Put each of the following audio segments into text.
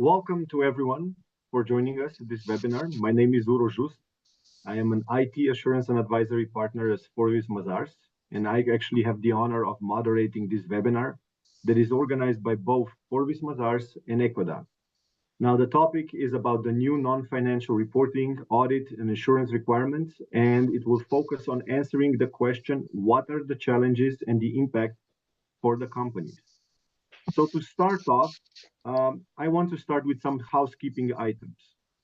Welcome to everyone for joining us at this webinar. My name is Uro Just. I am an IT assurance and advisory partner at Forvis Mazars, and I actually have the honor of moderating this webinar that is organized by both Forvis Mazars and Equada. Now, the topic is about the new non-financial reporting, audit, and assurance requirements, and it will focus on answering the question, what are the challenges and the impact for the companies? So to start off, I want to start with some housekeeping items.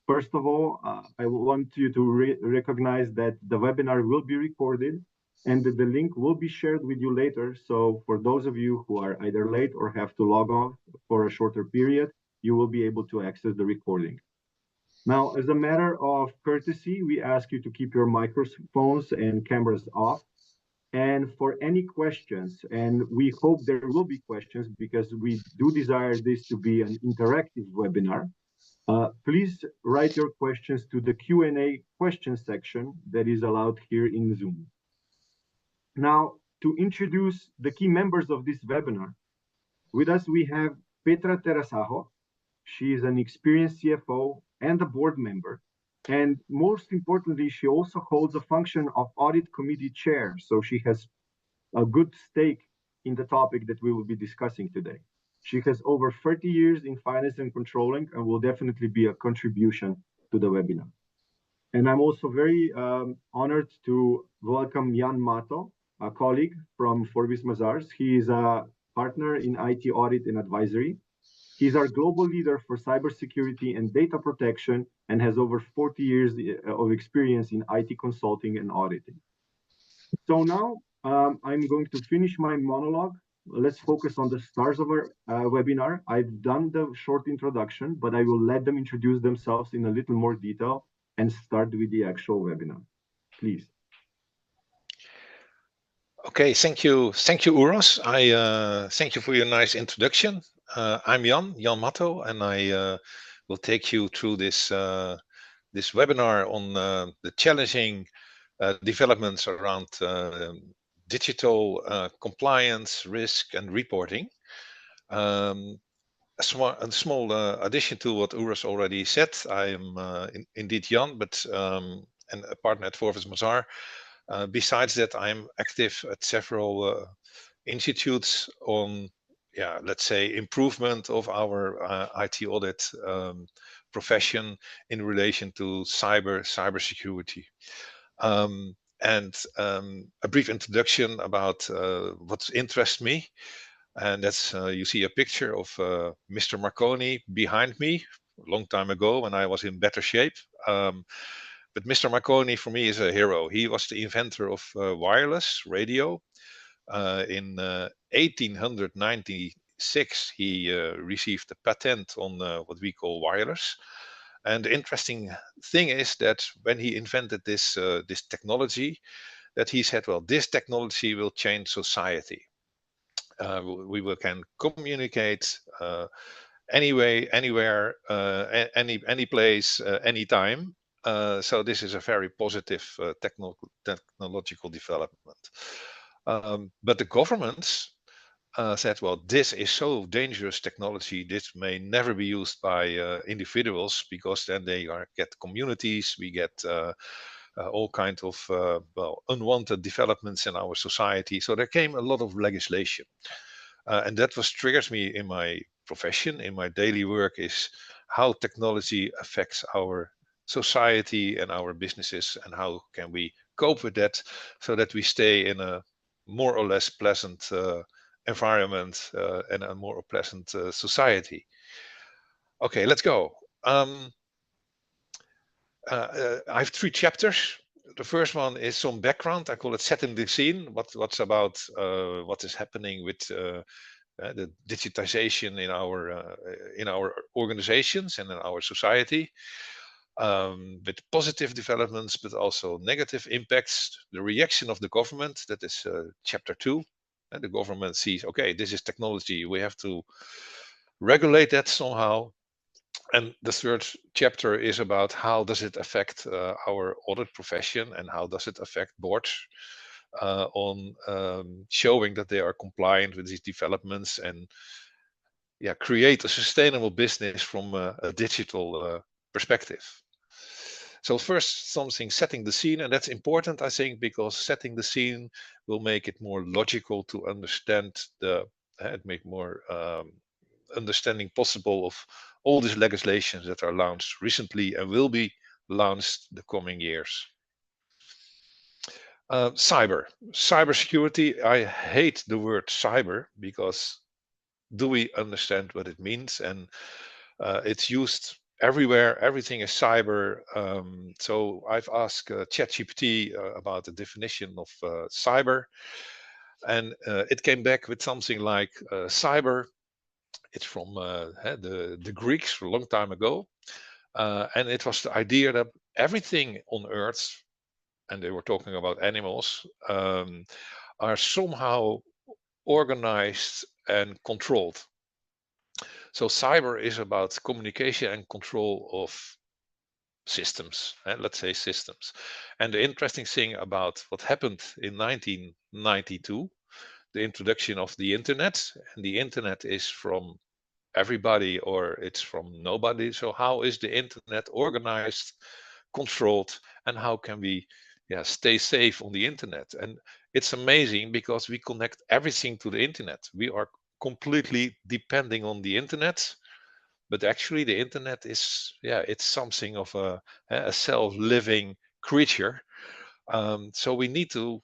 First of all, I want you to recognize that the webinar will be recorded and that the link will be shared with you later. So for those of you who are either late or have to log off for a shorter period, you will be able to access the recording. Now, as a matter of courtesy, we ask you to keep your microphones and cameras off. And for any questions, and we hope there will be questions because we do desire this to be an interactive webinar, please write your questions to the Q&A question section that is allowed here in Zoom. Now, to introduce the key members of this webinar, with us we have Petra Terasaho. She is an experienced CFO and a board member. And most importantly, she also holds a function of audit committee chair. So she has a good stake in the topic that we will be discussing today. She has over 30 years in finance and controlling and will definitely be a contribution to the webinar. And I'm also very honored to welcome Jan Mato, a colleague from Forvis Mazars. He is a partner in IT audit and advisory. He's our global leader for cybersecurity and data protection and has over 40 years of experience in IT consulting and auditing. So now I'm going to finish my monologue. Let's focus on the stars of our webinar. I've done the short introduction, but I will let them introduce themselves in a little more detail and start with the actual webinar. Please. Okay, thank you, Uros. I thank you for your nice introduction. I'm Jan Mato, and I will take you through this this webinar on the challenging developments around digital compliance, risk, and reporting. A small addition to what Uros already said. I am indeed Jan, but and a partner at Forvis Mazars. Besides that, I'm active at several institutes on, let's say, improvement of our IT audit profession in relation to cybersecurity. And a brief introduction about what interests me. And that's you see a picture of Mr. Marconi behind me a long time ago when I was in better shape. But Mr. Marconi for me is a hero. He was the inventor of wireless radio. In 1896, he received a patent on what we call wireless. And the interesting thing is that when he invented this this technology, that he said, well, this technology will change society. We can communicate anyway, anywhere, any place, anytime. So this is a very positive technological development. But the governments said, well, this is so dangerous technology. This may never be used by individuals because then they get communities. We get all kinds of well, unwanted developments in our society. So there came a lot of legislation, and that was triggers me in my profession, in my daily work, is how technology affects our society and our businesses, and how can we cope with that so that we stay in a more or less pleasant environment and a more pleasant society. Okay, let's go. I have 3 chapters. The first one is some background. I call it setting the scene. What's about what is happening with the digitization in our organizations and in our society, with positive developments, but also negative impacts. The reaction of the government, that is chapter 2. And the government sees, okay, this is technology. We have to regulate that somehow. And the third chapter is about how does it affect our audit profession, and how does it affect boards on showing that they are compliant with these developments, and create a sustainable business from a digital perspective. So first, something setting the scene, and that's important, I think, because setting the scene will make it more logical to understand make more understanding possible of all these legislations that are launched recently and will be launched the coming years. Cybersecurity. I hate the word cyber because do we understand what it means? And it's used everywhere. Everything is cyber. So I've asked ChatGPT about the definition of cyber, and it came back with something like cyber. It's from the Greeks a long time ago, and it was the idea that everything on Earth, and they were talking about animals, are somehow organized and controlled. So cyber is about communication and control of systems, let's say systems. And the interesting thing about what happened in 1992, the introduction of the internet, and the internet is from everybody or it's from nobody. So how is the internet organized, controlled, and how can we stay safe on the internet? And it's amazing because we connect everything to the internet. We are completely depending on the internet, but actually the internet is it's something of a self-living creature. So we need to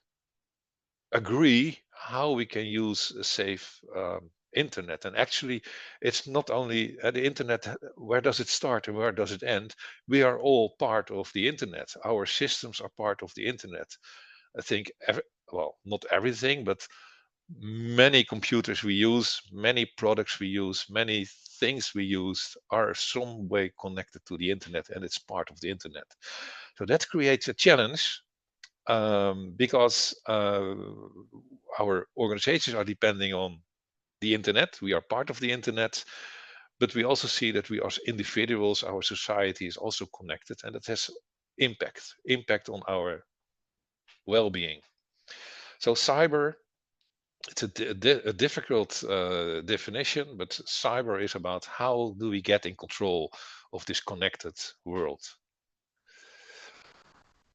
agree how we can use a safe internet. And actually, it's not only the internet, where does it start and where does it end? We are all part of the internet. Our systems are part of the internet. I think, well, not everything, but many computers we use, many products we use, many things we use are some way connected to the internet and it's part of the internet. So that creates a challenge because our organizations are depending on the internet. We are part of the internet, but we also see that we as individuals, our society is also connected, and it has impact on our well-being. So cyber, it's a difficult definition, but cyber is about how do we get in control of this connected world.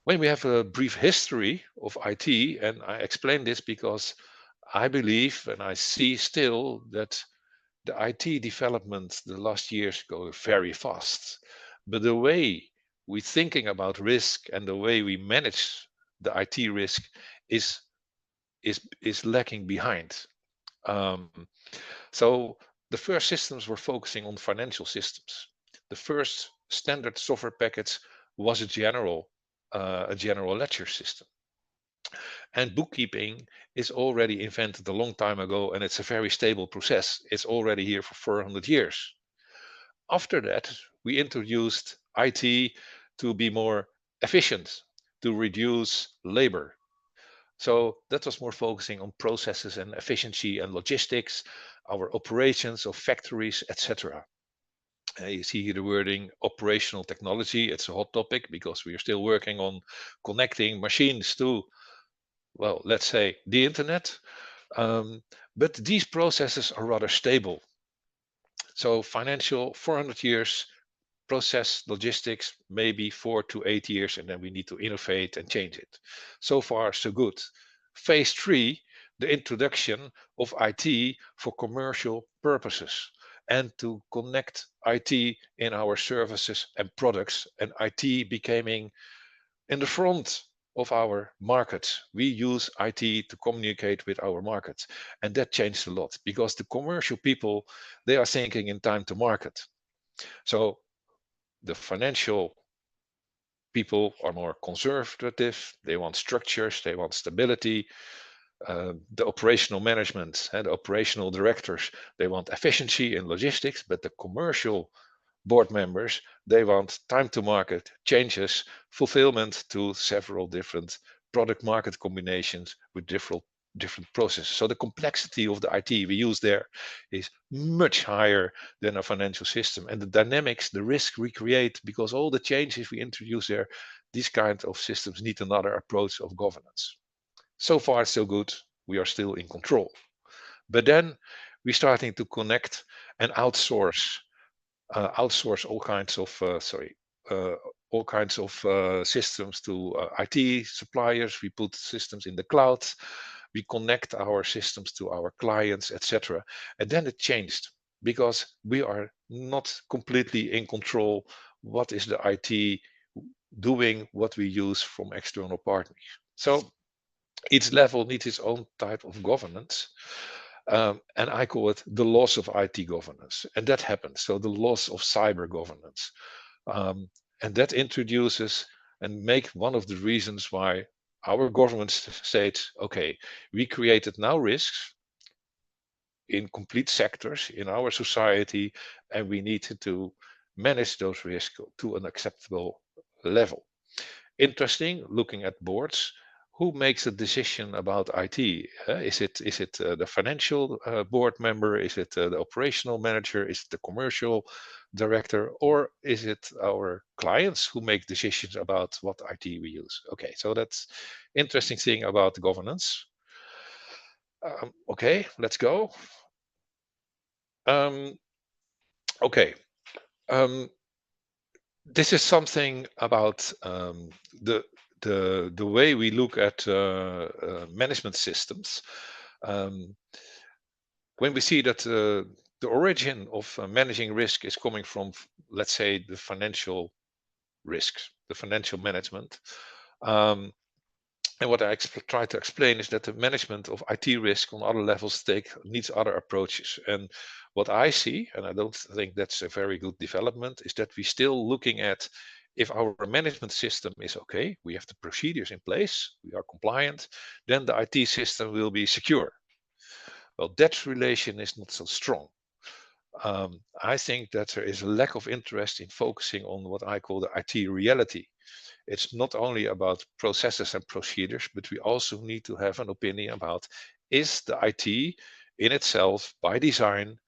When we have a brief history of IT, and I explain this because I believe and I see still that the IT development the last years go very fast. But the way we're thinking about risk and the way we manage the IT risk is is lacking behind. Um, so the first systems were focusing on financial systems. The first standard software package was a general ledger system. And bookkeeping is already invented a long time ago, and it's a very stable process. It's already here for 400 years. After that, we introduced IT to be more efficient, to reduce labor. So that was more focusing on processes and efficiency and logistics, our operations of factories, etc. You see here the wording operational technology. It's a hot topic because we are still working on connecting machines to, well, let's say the internet. But these processes are rather stable. So financial 400 years, process logistics maybe 4 to 8 years, and then we need to innovate and change it. So far so good. Phase 3, the introduction of IT for commercial purposes and to connect IT in our services and products, and IT becoming in the front of our markets. We use IT to communicate with our markets, and that changed a lot because the commercial people, they are thinking in time to market. So the financial people are more conservative. They want structures, they want stability. The operational management and the operational directors, they want efficiency in logistics, but the commercial board members, they want time to market, changes, fulfillment to several different product market combinations with different processes. So the complexity of the IT we use there is much higher than a financial system. And the dynamics, the risk we create, because all the changes we introduce there, these kind of systems need another approach of governance. So far, so good. We are still in control. But then we're starting to connect and outsource all kinds of all kinds of systems to IT suppliers. We put systems in the cloud. We connect our systems to our clients, etc. And then it changed because we are not completely in control. What is the IT doing? What we use from external partners. So each level needs its own type of governance. And I call it the loss of IT governance. And that happens. So the loss of cyber governance. Um, and that introduces and make one of the reasons why our government states, okay, we created now risks in complete sectors in our society, and we need to manage those risks to an acceptable level. Interesting, looking at boards, who makes the decision about IT? Is it the financial board member? Is it the operational manager? Is it the commercial director? Or is it our clients who make decisions about what IT we use? Okay, so that's interesting thing about governance. Okay, let's go. Um, okay, um, this is something about the the way we look at management systems. Um, when we see that the origin of managing risk is coming from, let's say, the financial risks, the financial management. Um, and what I try to explain is that the management of IT risk on other levels needs other approaches. And what I see, and I don't think that's a very good development, is that we're still looking at if our management system is okay, we have the procedures in place, we are compliant, then the IT system will be secure. Well, that relation is not so strong. I think that there is a lack of interest in focusing on what I call the IT reality. It's not only about processes and procedures, but we also need to have an opinion about, is the IT in itself, by design,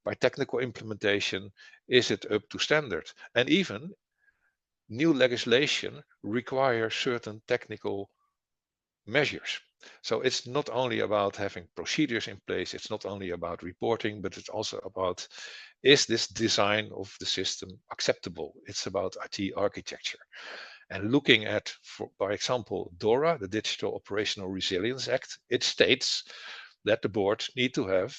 by technical implementation, is it up to standard? And even new legislation requires certain technical measures. So it's not only about having procedures in place, it's not only about reporting, but it's also about, is this design of the system acceptable? It's about IT architecture. And looking at, for example, DORA, the Digital Operational Resilience Act, it states that the board need to have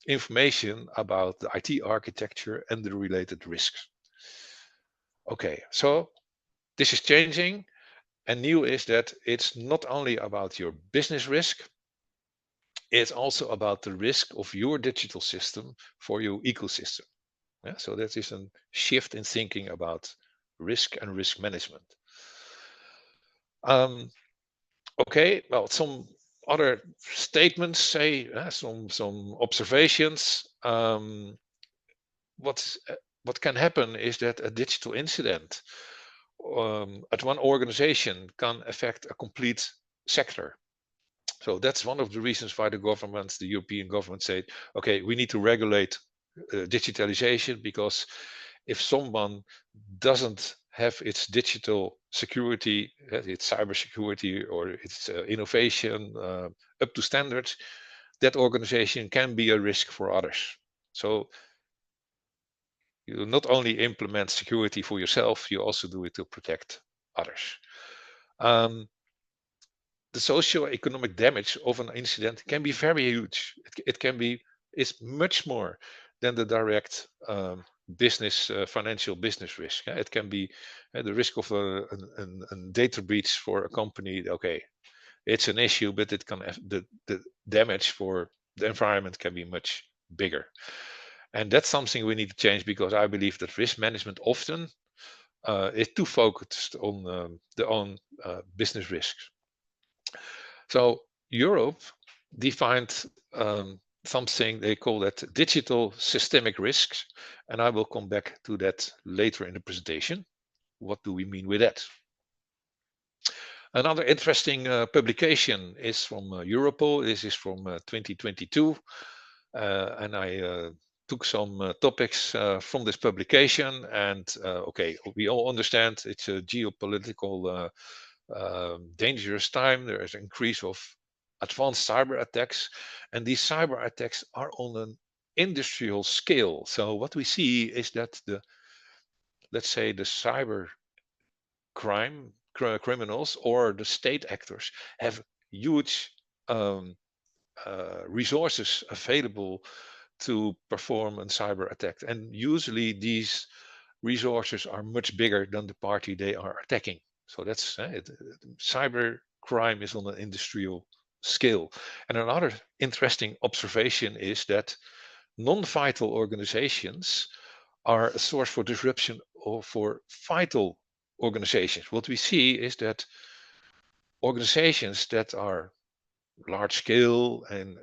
information about the IT architecture and the related risks. Okay, so this is changing. And new is that it's not only about your business risk, it's also about the risk of your digital system for your ecosystem. Yeah, so that is a shift in thinking about risk and risk management. Um, okay, well, some other statements say some observations. What what can happen is that a digital incident at one organization can affect a complete sector. So that's one of the reasons why the government, the European government, said, okay, we need to regulate digitalization, because if someone doesn't have its digital security, its cyber security, or its innovation up to standards, that organization can be a risk for others. So you not only implement security for yourself, you also do it to protect others. The socio-economic damage of an incident can be very huge. It can be, it's much more than the direct business, financial business risk. It can be the risk of a data breach for a company. Okay, it's an issue, but it can the damage for the environment can be much bigger. And that's something we need to change, because I believe that risk management often is too focused on their own business risks. So Europe defined something they call that digital systemic risks, and I will come back to that later in the presentation. What do we mean with that? Another interesting publication is from Europol. This is from 2022, and I took some topics from this publication. And okay, we all understand it's a geopolitical dangerous time. There is an increase of advanced cyber attacks, and these cyber attacks are on an industrial scale. So what we see is that let's say the cyber criminals or the state actors have huge um, resources available to perform a cyber attack, and usually these resources are much bigger than the party they are attacking. So that's it. Cyber crime is on an industrial scale. And another interesting observation is that non-vital organizations are a source for disruption or for vital organizations. What we see is that organizations that are large scale and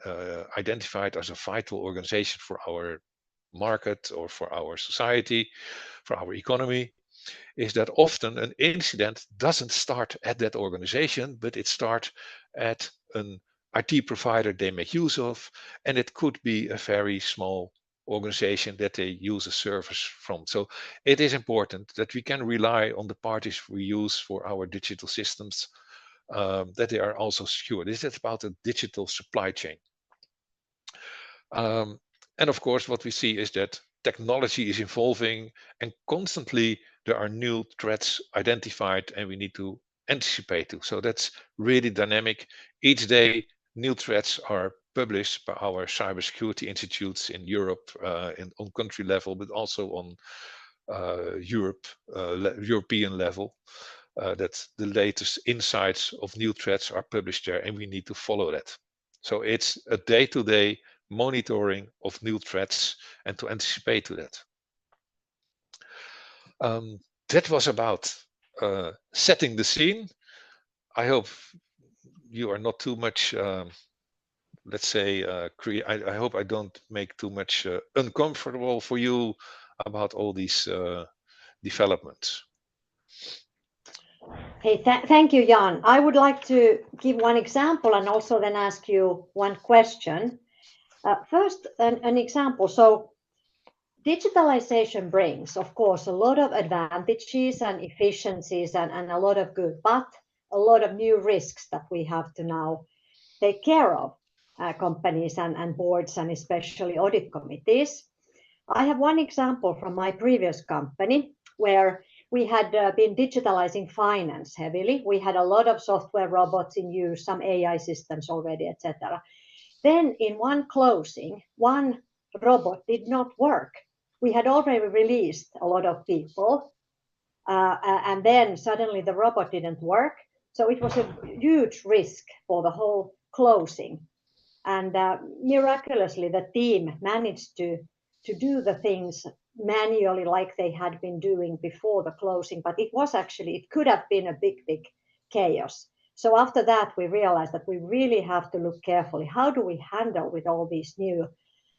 identified as a vital organization for our market or for our society, for our economy, is that often an incident doesn't start at that organization, but it starts at an IT provider they make use of, and it could be a very small organization that they use a service from. So it is important that we can rely on the parties we use for our digital systems, that they are also secure. This is about a digital supply chain. Um, and of course, what we see is that technology is evolving and constantly there are new threats identified and we need to anticipate to. So that's really dynamic. Each day, new threats are published by our cybersecurity institutes in Europe, on country level, but also on European level. That the latest insights of new threats are published there, and we need to follow that. So it's a day-to-day monitoring of new threats and to anticipate to that. That was about setting the scene. I hope you are not too much, let's say, I hope I don't make too much uncomfortable for you about all these developments. Hey, thank you, Jan. I would like to give one example and also then ask you one question. First, an example. So, digitalization brings, of course, a lot of advantages and efficiencies and a lot of good, but a lot of new risks that we have to now take care of, companies and boards and especially audit committees. I have one example from my previous company where we had been digitalizing finance heavily. We had a lot of software robots in use, some AI systems already, etc. Then in one closing, one robot did not work. We had already released a lot of people, and then suddenly the robot didn't work. So it was a huge risk for the whole closing. And miraculously, the team managed to do the things manually like they had been doing before the closing. But it could have been a big chaos. So after that, we realized that we really have to look carefully. How do we handle with all these new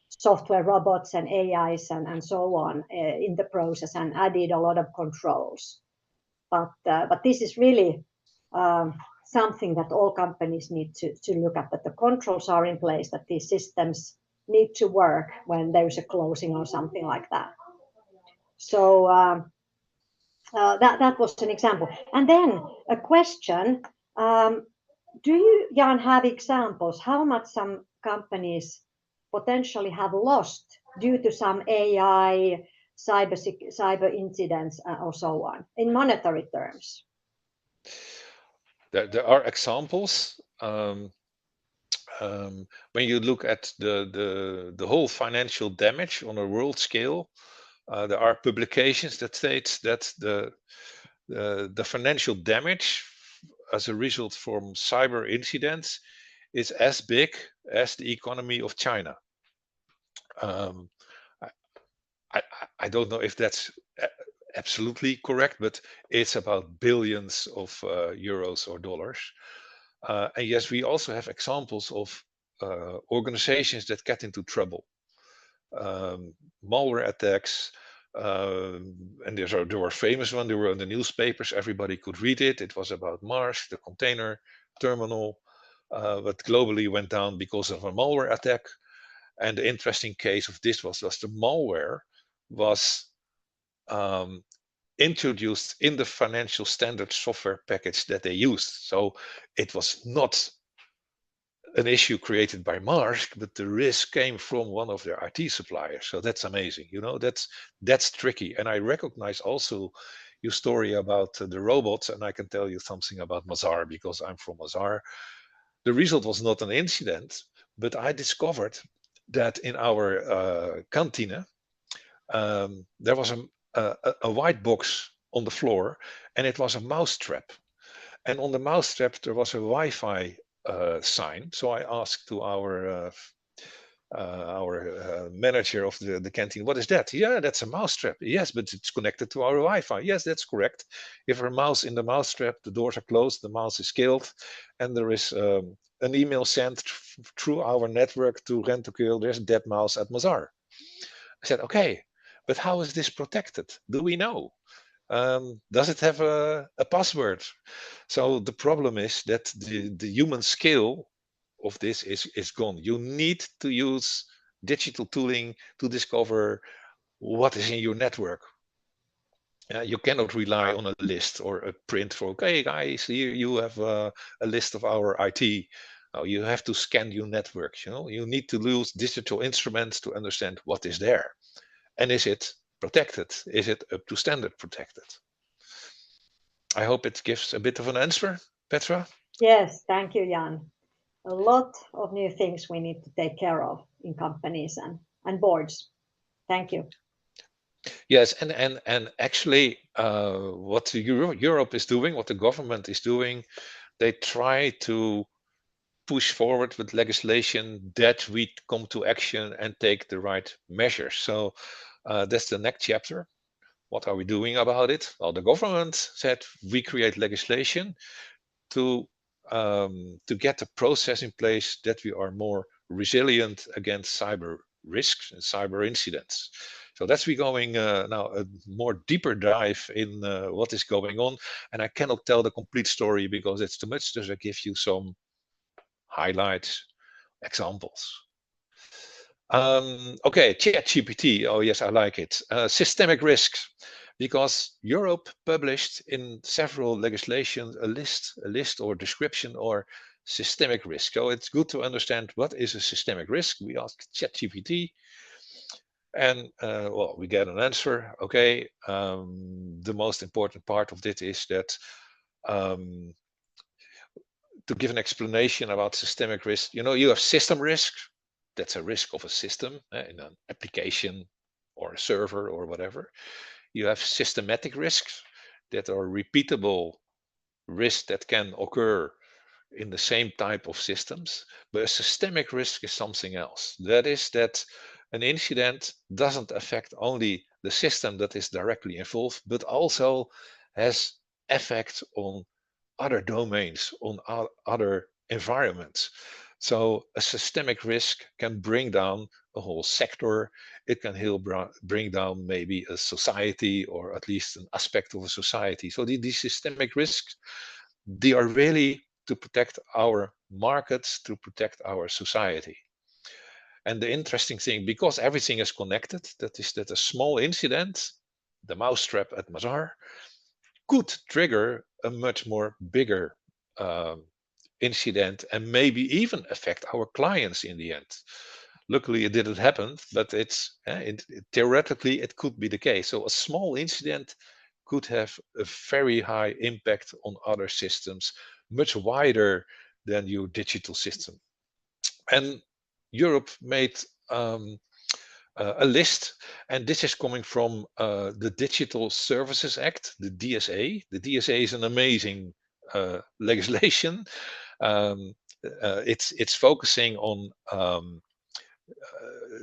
software robots and AIs and so on in the process, and added a lot of controls. But this is really something that all companies need to look at, that the controls are in place, that these systems need to work when there's a closing or something like that. So that was an example. And then a question, do you, Jan, have examples how much some companies potentially have lost due to some AI, cyber incidents or so on, in monetary terms? There are examples. When you look at the whole financial damage on a world scale, there are publications that states that the financial damage as a result from cyber incidents is as big as the economy of China. Um, I, I don't know if that's absolutely correct, but it's about billions of euros or dollars. And yes, we also have examples of organizations that get into trouble. Malware attacks, and there were famous ones. They were in the newspapers. Everybody could read it. It was about Mars, the container terminal, but globally went down because of a malware attack. And the interesting case of this was the malware was introduced in the financial standard software package that they used. So it was not an issue created by Maersk, but the risk came from one of their IT suppliers. So that's amazing. That's tricky. And I recognize also your story about the robots, and I can tell you something about Mazar because I'm from Mazar. The result was not an incident, but I discovered that in our cantina, there was a white box on the floor, and it was a mouse trap. And on the mouse trap, there was a Wi-Fi sign. So I asked to our manager of the canteen, what is that? Yeah, that's a mouse trap. Yes, but it's connected to our Wi-Fi. Yes, that's correct. If a mouse in the mouse trap, the doors are closed, the mouse is killed, and there is an email sent through our network to Rentokil, there's a dead mouse at Mazar. I said, okay, but how is this protected? Do we know? Does it have a password? So the problem is that the human scale of this is gone. You need to use digital tooling to discover what is in your network. You cannot rely on a list or a print for, okay, guys, here you have a list of our IT. No, you have to scan your network. You need to use digital instruments to understand what is there. And is it protected? Is it up to standard protected? I hope it gives a bit of an answer, Petra. Yes, thank you, Jan. A lot of new things we need to take care of in companies and boards. Thank you. Yes, and actually, what Europe is doing, what the government is doing, they try to push forward with legislation that we come to action and take the right measures. So that's the next chapter. What are we doing about it? Well, the government said we create legislation to get a process in place that we are more resilient against cyber risks and cyber incidents. So that's we going now a more deeper dive in what is going on, and I cannot tell the complete story because it's too much. Just I give you some highlights, examples. Okay, ChatGPT. Oh yes, I like it. Systemic risks, because Europe published in several legislations a list or description or systemic risk. So it's good to understand what is a systemic risk. We ask ChatGPT, and well, we get an answer. Okay, the most important part of it is that um, to give an explanation about systemic risk, you have system risk. That's a risk of a system in an application or a server or whatever. You have systematic risks that are repeatable risks that can occur in the same type of systems. But a systemic risk is something else. That is that an incident doesn't affect only the system that is directly involved, but also has effect on other domains, on other environments. So a systemic risk can bring down a whole sector. It can bring down maybe a society or at least an aspect of a society. So these systemic risks, they are really to protect our markets, to protect our society. And the interesting thing, because everything is connected, that is that a small incident, the mousetrap at Mazar, could trigger a much more bigger incident and maybe even affect our clients in the end. Luckily, it didn't happen, but theoretically it could be the case. So a small incident could have a very high impact on other systems, much wider than your digital system. And Europe made a list, and this is coming from the Digital Services Act, the DSA. The DSA is an amazing legislation. It's focusing on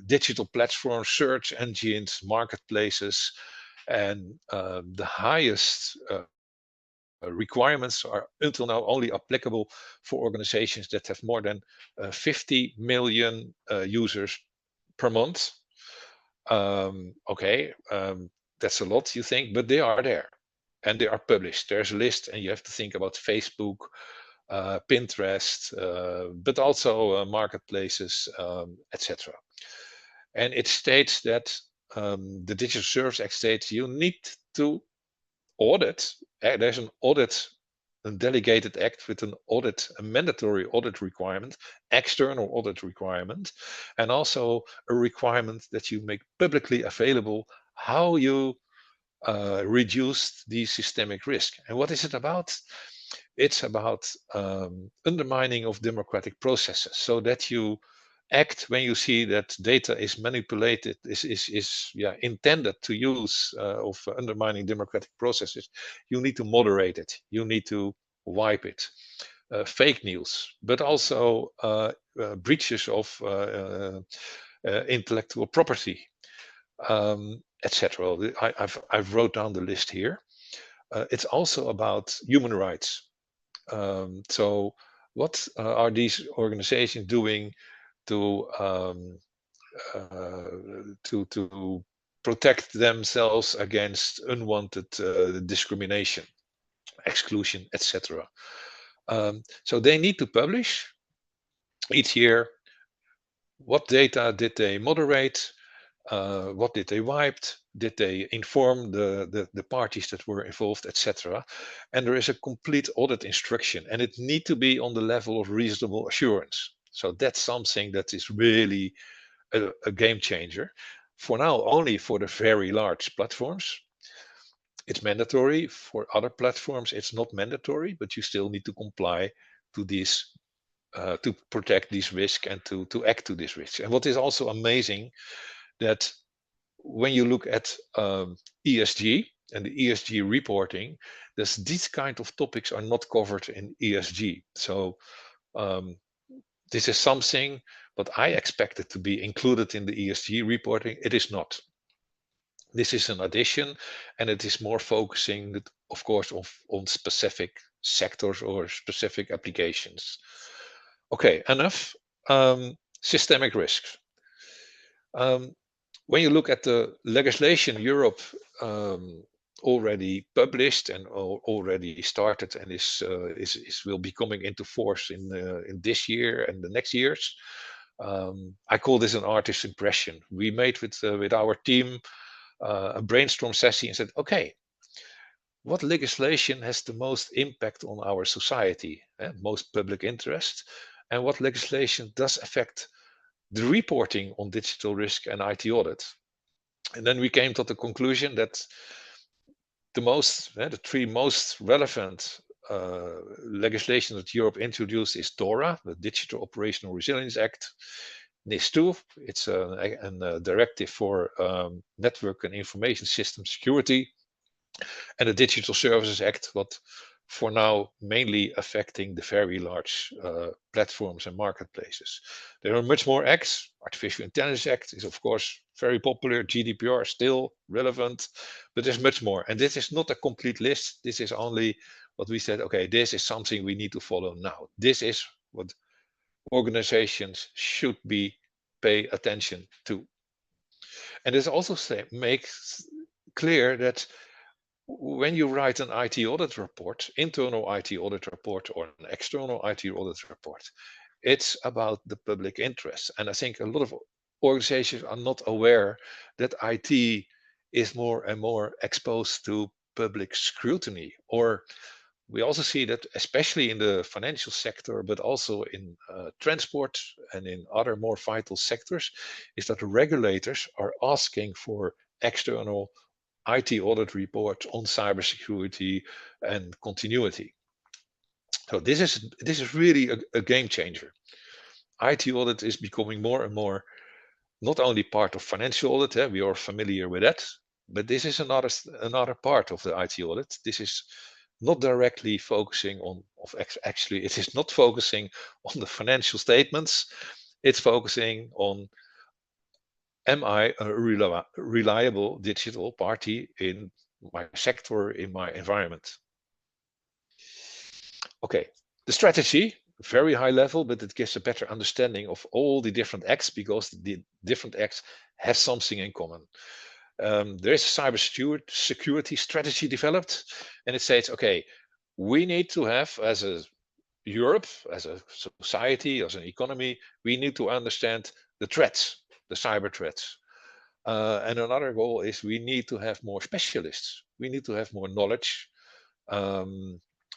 digital platforms, search engines, marketplaces, and the highest requirements are until now only applicable for organizations that have more than 50 million users per month. Okay, that's a lot, you think, but they are there and they are published. There's a list, and you have to think about Facebook, Pinterest, but also marketplaces, etc. And it states that the Digital Services Act states you need to audit. There's an audit a delegated act with an audit, a mandatory audit requirement, external audit requirement, and also a requirement that you make publicly available how you reduce the systemic risk. And what is it about? It's about undermining of democratic processes, so that you act when you see that data is manipulated, is intended to use of undermining democratic processes. You need to moderate it. You need to wipe it. Fake news, but also breaches of intellectual property, etc. I've wrote down the list here. It's also about human rights. So what are these organizations doing to to protect themselves against unwanted discrimination, exclusion, etc. So they need to publish each year what data did they moderate, what did they wipe, did they inform the parties that were involved, etc. And there is a complete audit instruction, and it need to be on the level of reasonable assurance. So that's something that is really a game changer. For now, only for the very large platforms. It's mandatory. For other platforms, it's not mandatory, but you still need to comply to these to protect these risks and to act to these risks. And what is also amazing, that when you look at ESG and the ESG reporting, these kind of topics are not covered in ESG. So this is something, but I expect it to be included in the ESG reporting. It is not. This is an addition, and it is more focusing, of course, on specific sectors or specific applications. Okay, enough. Systemic risks. When you look at the legislation Europe already published and already started and is will be coming into force in this year and the next years, I call this an artist's impression. We made with our team a brainstorm session and said, okay, what legislation has the most impact on our society, most public interest, and what legislation does affect the reporting on digital risk and IT audit? And then we came to the conclusion that the three most relevant legislation that Europe introduced is DORA, the Digital Operational Resilience Act, NIS2, it's a directive for network and information system security, and the Digital Services Act, what for now mainly affecting the very large platforms and marketplaces. There are much more acts. Artificial Intelligence Act is of course very popular. GDPR still relevant, but there's much more. And this is not a complete list. This is only what we said, okay, this is something we need to follow now. This is what organizations should be pay attention to. And this also makes clear that when you write an IT audit report, internal IT audit report or an external IT audit report, it's about the public interest. And I think a lot of organizations are not aware that IT is more and more exposed to public scrutiny. Or we also see that, especially in the financial sector, but also in transport and in other more vital sectors, is that regulators are asking for external IT audit report on cybersecurity and continuity. So this is really a game changer. IT audit is becoming more and more not only part of financial audit, we are familiar with that, but this is another part of the IT audit. This is not directly focusing on, actually it is not focusing on the financial statements. It's focusing on, am I a reliable digital party in my sector, in my environment? Okay, the strategy, very high level, but it gives a better understanding of all the different acts, because the different acts have something in common. There is a cybersecurity strategy developed, and it says, okay, we need to have, as a Europe, as a society, as an economy, we need to understand the threats, the cyber threats. And another goal is we need to have more specialists. We need to have more knowledge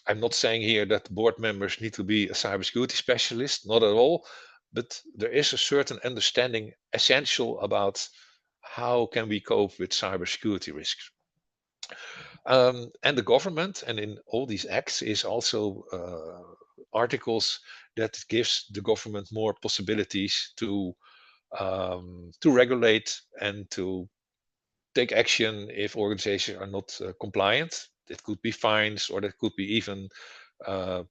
I'm not saying here that board members need to be a cybersecurity specialist, not at all, but there is a certain understanding essential about how can we cope with cybersecurity risks. And the government, and in all these acts, is also articles that gives the government more possibilities to regulate and to take action if organizations are not compliant. It could be fines, or that could be even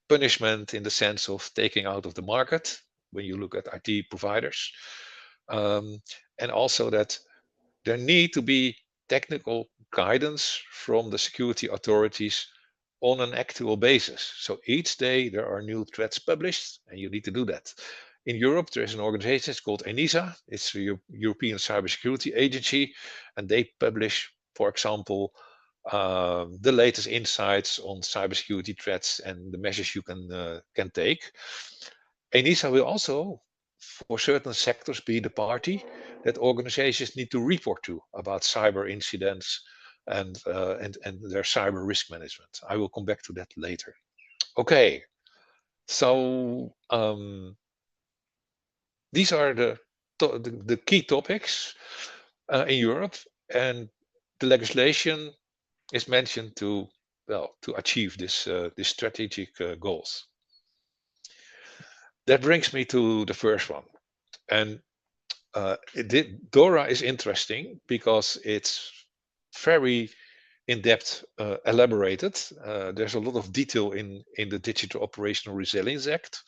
punishment in the sense of taking out of the market when you look at IT providers. And also that there need to be technical guidance from the security authorities on an actual basis. So each day there are new threats published, and you need to do that. In Europe, there is an organization, it's called ENISA. It's the European Cybersecurity Agency, and they publish, for example, the latest insights on cybersecurity threats and the measures you can take. ENISA will also, for certain sectors, be the party that organizations need to report to about cyber incidents and their cyber risk management. I will come back to that later. Okay, so these are the key topics in Europe, and the legislation is mentioned to achieve this strategic goals. That brings me to the first one, and DORA is interesting because it's very in-depth elaborated. There's a lot of detail in the Digital Operational Resilience Act.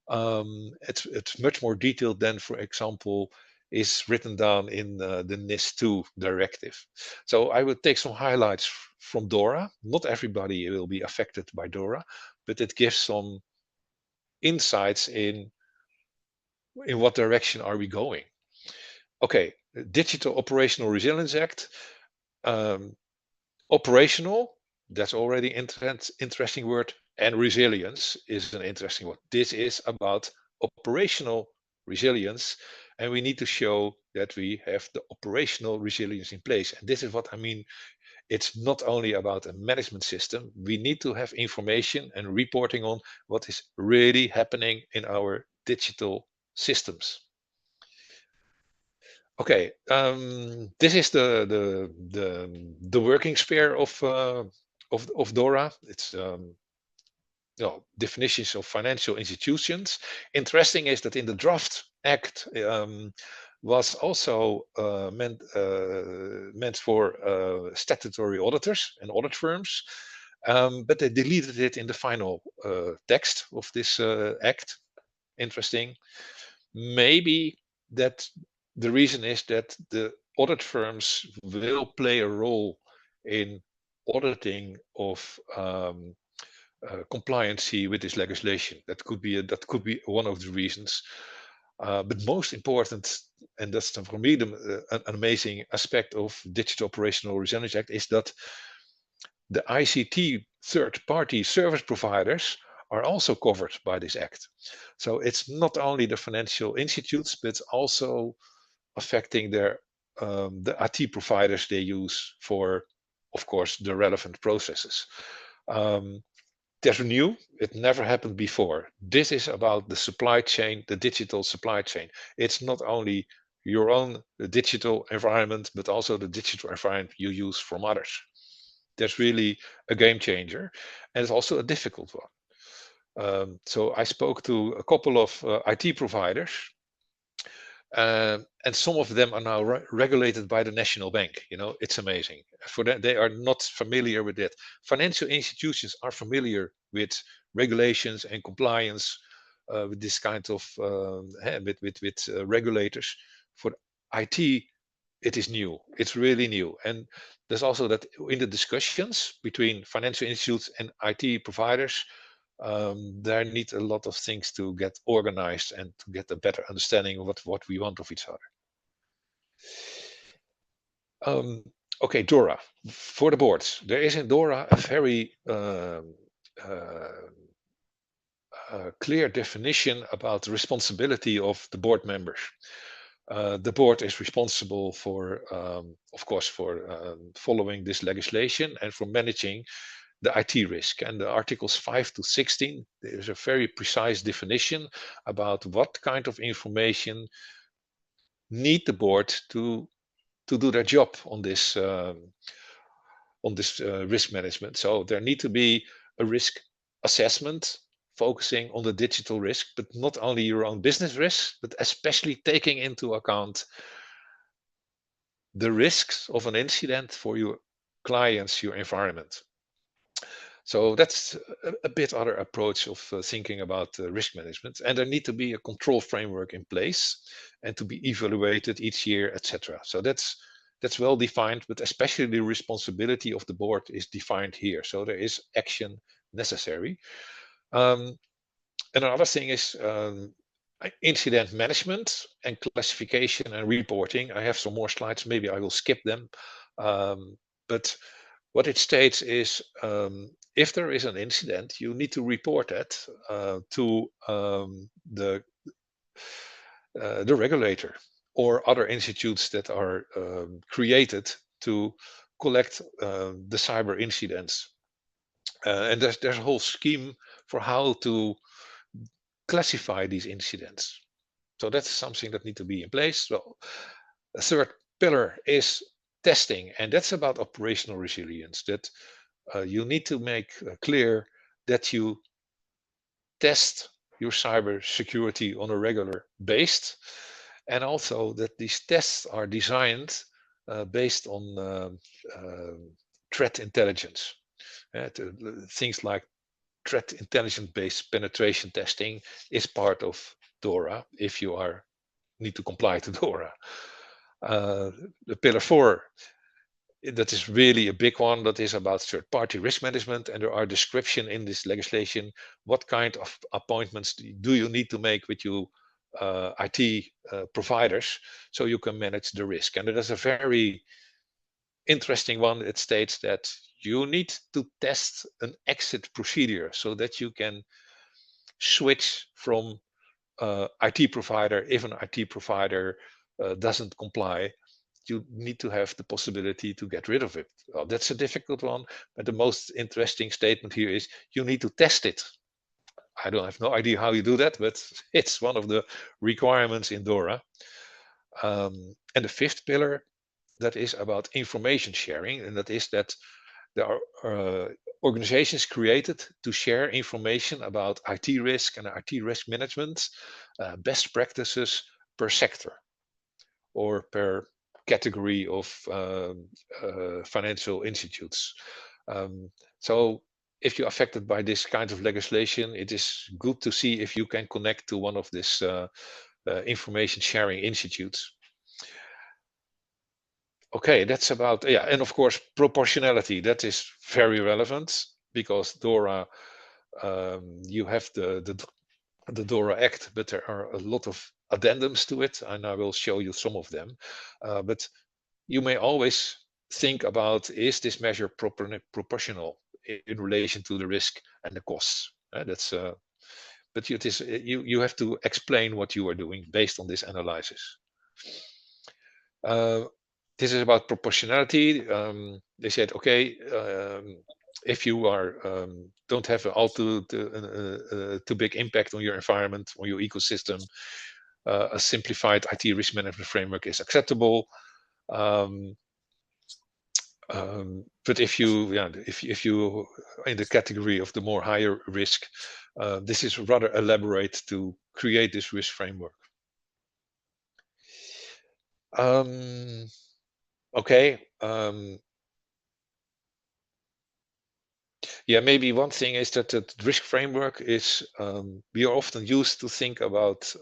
It's much more detailed than, for example, is written down in the NIS2 directive. So I would take some highlights from DORA. Not everybody will be affected by DORA, but it gives some insights in what direction are we going. Okay, Digital Operational Resilience Act. Operational, that's already interesting word, and resilience is an interesting word. This is about operational resilience, and we need to show that we have the operational resilience in place. And this is what I mean. It's not only about a management system. We need to have information and reporting on what is really happening in our digital systems. Okay, this is the working sphere of DORA. It's definitions of financial institutions. Interesting is that in the draft act was also meant for statutory auditors and audit firms, but they deleted it in the final text of this act. Interesting. Maybe that the reason is that the audit firms will play a role in auditing of compliancy with this legislation. That could be one of the reasons. But most important, and that's for me an amazing aspect of Digital Operational Resilience Act, is that the ICT third-party service providers are also covered by this act. So it's not only the financial institutes, but also affecting the IT providers they use for, of course, the relevant processes. That's new. It never happened before. This is about the supply chain, the digital supply chain. It's not only your own digital environment, but also the digital environment you use from others. That's really a game changer, and it's also a difficult one. So I spoke to a couple of IT providers, and some of them are now regulated by the national bank. It's amazing. For them, they are not familiar with it. Financial institutions are familiar with regulations and compliance with this kind of with regulators. For IT, it is new. It's really new. And there's also that in the discussions between financial institutes and IT providers, there need a lot of things to get organized and to get a better understanding of what we want of each other. Okay, DORA. For the boards, there is in DORA a very clear definition about the responsibility of the board members. The board is responsible for, of course, for following this legislation and for managing the IT risk. And the articles 5 to 16, there's a very precise definition about what kind of information need the board to do their job on this risk management. So there need to be a risk assessment focusing on the digital risk, but not only your own business risks, but especially taking into account the risks of an incident for your clients, your environment. So that's a bit other approach of thinking about risk management. And there need to be a control framework in place and to be evaluated each year, etc. So that's well defined, but especially the responsibility of the board is defined here. So there is action necessary. And another thing is incident management and classification and reporting. I have some more slides. Maybe I will skip them. But what it states is if there is an incident, you need to report it to the regulator or other institutes that are created to collect the cyber incidents. And there's a whole scheme for how to classify these incidents. So that's something that needs to be in place. Well, a third pillar is testing, and that's about operational resilience. That you need to make clear that you test your cyber security on a regular basis, and also that these tests are designed based on threat intelligence. Things like threat intelligence based penetration testing is part of DORA if you need to comply to DORA. The pillar 4, that is really a big one, that is about third-party risk management, and there are description in this legislation what kind of appointments do you need to make with your IT providers so you can manage the risk. And there's a very interesting one. It states that you need to test an exit procedure so that you can switch from IT provider if an IT provider doesn't comply. You need to have the possibility to get rid of it. Well, that's a difficult one, but the most interesting statement here is you need to test it. I don't have no idea how you do that, but it's one of the requirements in DORA. And the 5th pillar, that is about information sharing, and that is that there are organizations created to share information about IT risk and IT risk management, best practices per sector or per category of financial institutes. So if you're affected by this kind of legislation, it is good to see if you can connect to one of these information sharing institutes. Okay, that's about, yeah, and of course, proportionality, that is very relevant because DORA, you have the DORA Act, but there are a lot of addendums to it, and I will show you some of them. But you may always think about, is this measure proportional in relation to the risk and the costs? But you have to explain what you are doing based on this analysis. This is about proportionality. They said, okay, if you don't have an all too big impact on your environment, on your ecosystem, a simplified IT risk management framework is acceptable. But if you in the category of the more higher risk, this is rather elaborate to create this risk framework. Okay. Yeah, maybe one thing is that the risk framework is, we are often used to think about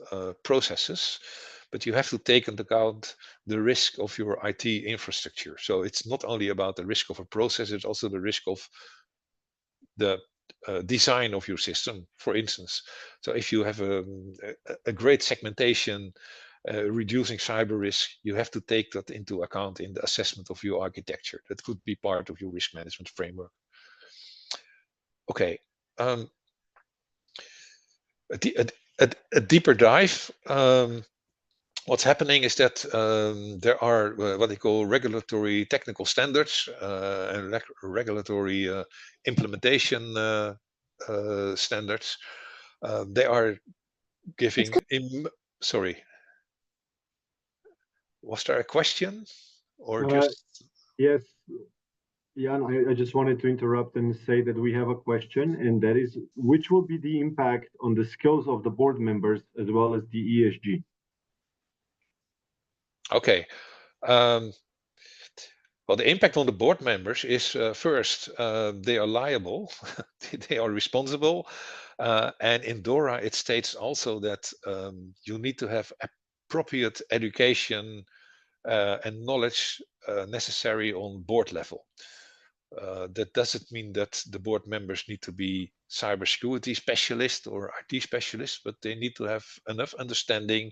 processes, but you have to take into account the risk of your IT infrastructure. So it's not only about the risk of a process, it's also the risk of the design of your system, for instance. So if you have a great segmentation, reducing cyber risk, you have to take that into account in the assessment of your architecture. That could be part of your risk management framework. Okay, a deeper dive. what's happening is that there are what they call regulatory technical standards and regulatory implementation standards. They are giving sorry, was there a question or just Yes, Jan, I just wanted to interrupt and say that we have a question, and that is, which will be the impact on the skills of the board members as well as the ESG? okay? Well, the impact on the board members is first, they are liable, they are responsible. And in DORA, it states also that you need to have appropriate education and knowledge necessary on board level. That doesn't mean that the board members need to be cybersecurity specialists or IT specialists, but they need to have enough understanding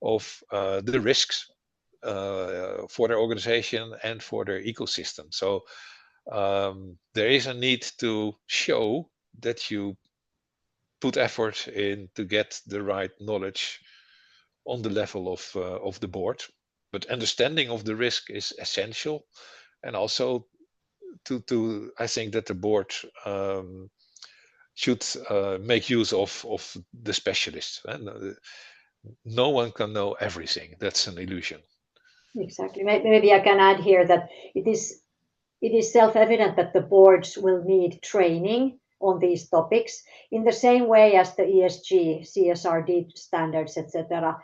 of the risks for their organization and for their ecosystem. So there is a need to show that you put effort in to get the right knowledge on the level of the board. But understanding of the risk is essential, and also to I think that the board should make use of the specialists. And no one can know everything. That's an illusion. Exactly. Maybe I can add here that it is self-evident that the boards will need training on these topics in the same way as the ESG, CSRD standards, etc.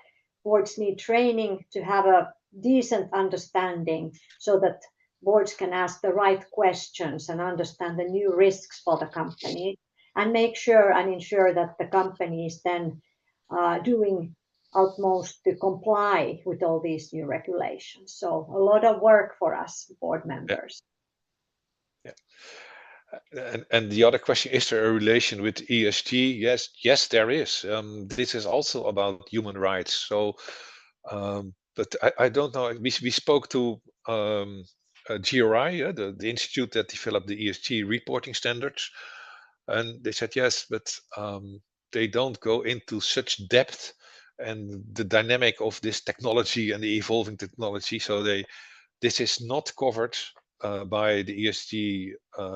Boards need training to have a decent understanding so that boards can ask the right questions and understand the new risks for the company and make sure and ensure that the company is then doing utmost to comply with all these new regulations. So a lot of work for us board members. Yeah. And the other question, is there a relation with ESG? Yes, there is. This is also about human rights. So, but I don't know. We spoke to GRI, the institute that developed the ESG reporting standards, and they said yes, but they don't go into such depth and the dynamic of this technology and the evolving technology. So this is not covered by the ESG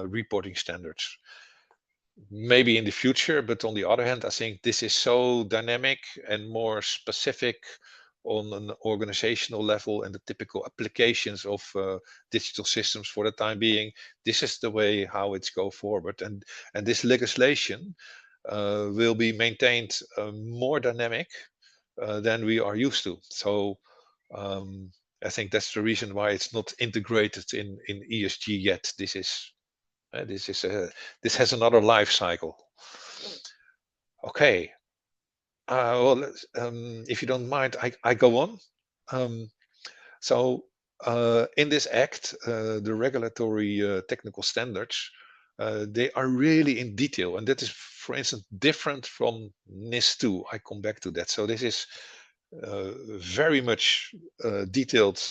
reporting standards. Maybe in the future, but on the other hand, I think this is so dynamic and more specific on an organizational level and the typical applications of digital systems for the time being. This is the way how it's go forward, and this legislation will be maintained more dynamic than we are used to. So I think that's the reason why it's not integrated in ESG yet. This has another life cycle. Okay. Well, if you don't mind, I go on. So in this act, the regulatory technical standards, they are really in detail, and that is, for instance, different from NIS2. I come back to that. So this is very much detailed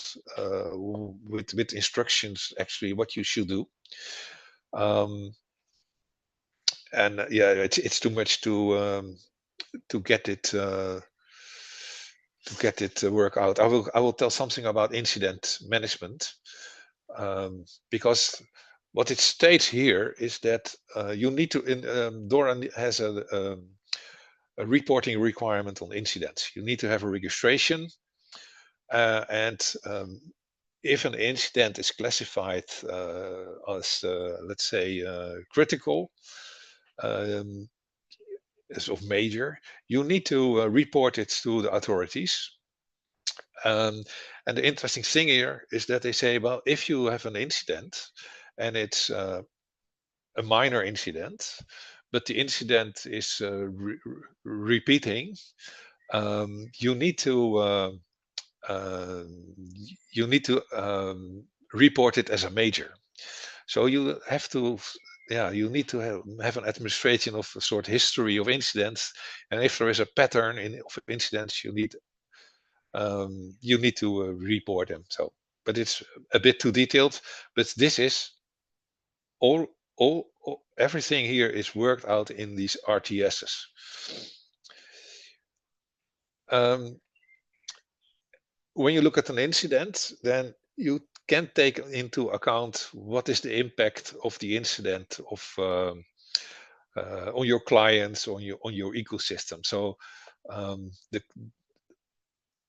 with instructions actually what you should do. And yeah, it's too much to get it work out. I will tell something about incident management, because what it states here is that you need to DORA has a reporting requirement on incidents. You need to have a registration, and if an incident is classified as let's say critical, is of major, you need to report it to the authorities. And the interesting thing here is that they say, well, if you have an incident and it's a minor incident, but the incident is repeating, you need to report it as a major. So you have to, yeah, you need to have an administration of a sort history of incidents, and if there is a pattern of incidents, you need to report them. So, but it's a bit too detailed. But this is all everything here is worked out in these RTSs. when you look at an incident, then you can take into account what is the impact of the incident on your clients, on your ecosystem. So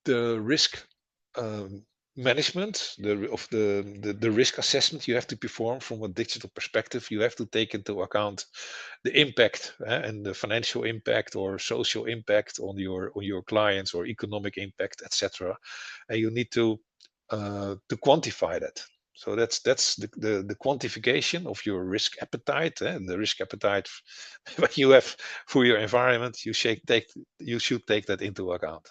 the risk management, the risk assessment you have to perform from a digital perspective, you have to take into account the impact and the financial impact or social impact on your clients or economic impact, etc. And you need to quantify that. So that's the quantification of your risk appetite, and the risk appetite what you have for your environment. You should take that into account.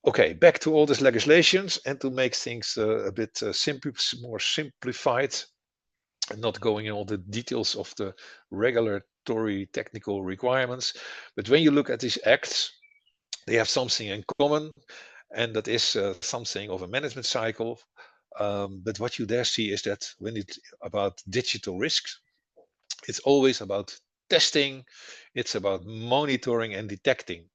Okay, back to all these legislations, and to make things a bit more simplified, and not going in all the details of the regulatory technical requirements. But when you look at these acts, they have something in common, and that is something of a management cycle. But what you there see is that when it's about digital risks, it's always about testing, it's about monitoring and detecting.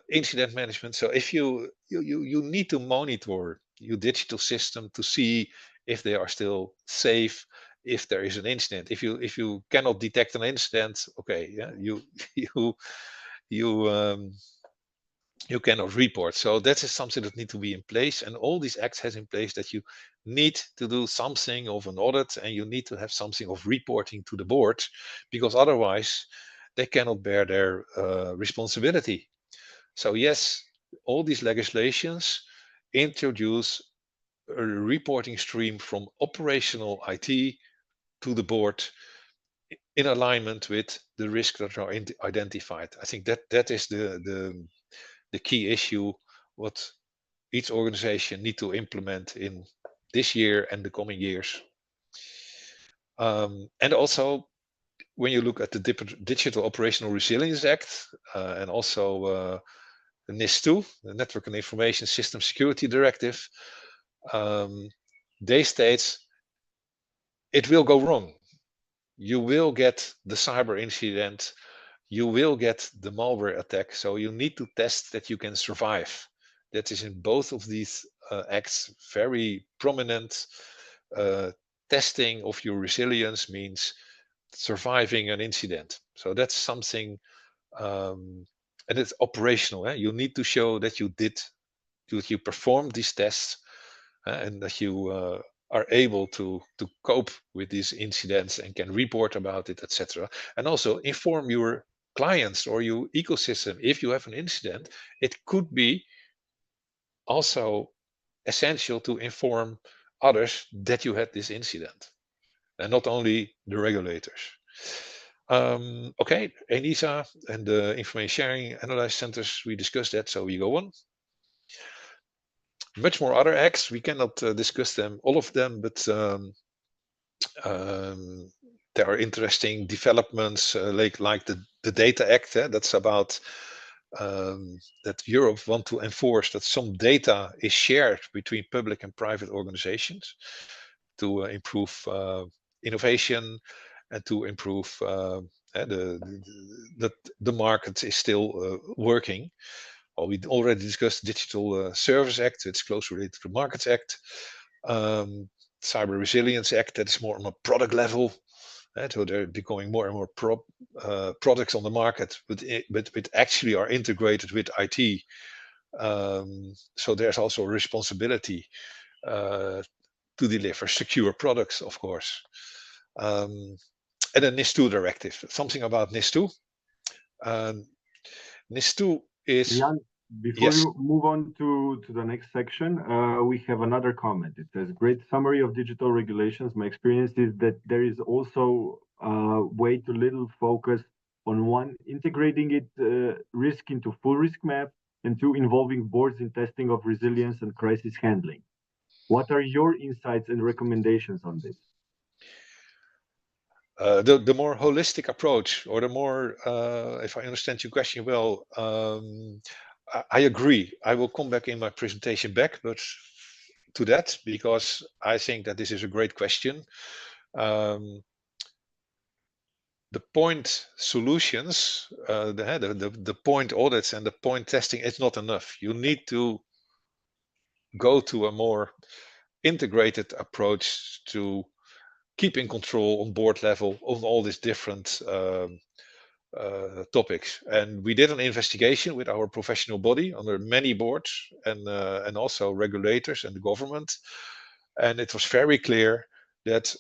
Incident management. So if you need to monitor your digital system to see if they are still safe, if there is an incident. If you cannot detect an incident, okay, yeah, you you you cannot report. So that is something that need to be in place, and all these acts has in place that you need to do something of an audit, and you need to have something of reporting to the board, because otherwise they cannot bear their responsibility. So yes, all these legislations introduce a reporting stream from operational IT to the board in alignment with the risks that are identified. I think that is the key issue what each organization need to implement in this year and the coming years. And also, when you look at the Digital Operational Resilience Act and also the NIS2, the Network and Information System Security Directive, they state it will go wrong. You will get the cyber incident, you will get the malware attack, so you need to test that you can survive. That is in both of these acts very prominent. Testing of your resilience means surviving an incident. So that's something, and it's operational. You need to show that you performed these tests and that you are able to cope with these incidents and can report about it, etc. And also inform your clients or your ecosystem if you have an incident. It could be also essential to inform others that you had this incident, and not only the regulators. Okay, ENISA and the information sharing analyze centers, we discussed that, so we go on. Much more other acts, we cannot discuss them, all of them, but there are interesting developments like the Data Act. That's about that Europe want to enforce that some data is shared between public and private organizations to improve innovation and to improve the market is still working. Well, we already discussed Digital Service Act. It's closely related to the Markets Act. Cyber Resilience Act, that is more on a product level. So they're becoming more and more products on the market, but actually are integrated with IT. So there's also a responsibility to deliver secure products, of course. And a NIS2 directive, something about NIS2. NIS2 is... Jan, before you move on to the next section, we have another comment. It says, great summary of digital regulations. My experience is that there is also way too little focus on one, integrating it risk into full risk map, and two, involving boards in testing of resilience and crisis handling. What are your insights and recommendations on this? The more holistic approach, or the more, if I understand your question well, I agree. I will come back in my presentation but to that, because I think that this is a great question. the point solutions, the point audits and the point testing, it's not enough. You need to go to a more integrated approach to keep in control on board level of all these different topics. And we did an investigation with our professional body under many boards and also regulators and the government. And it was very clear that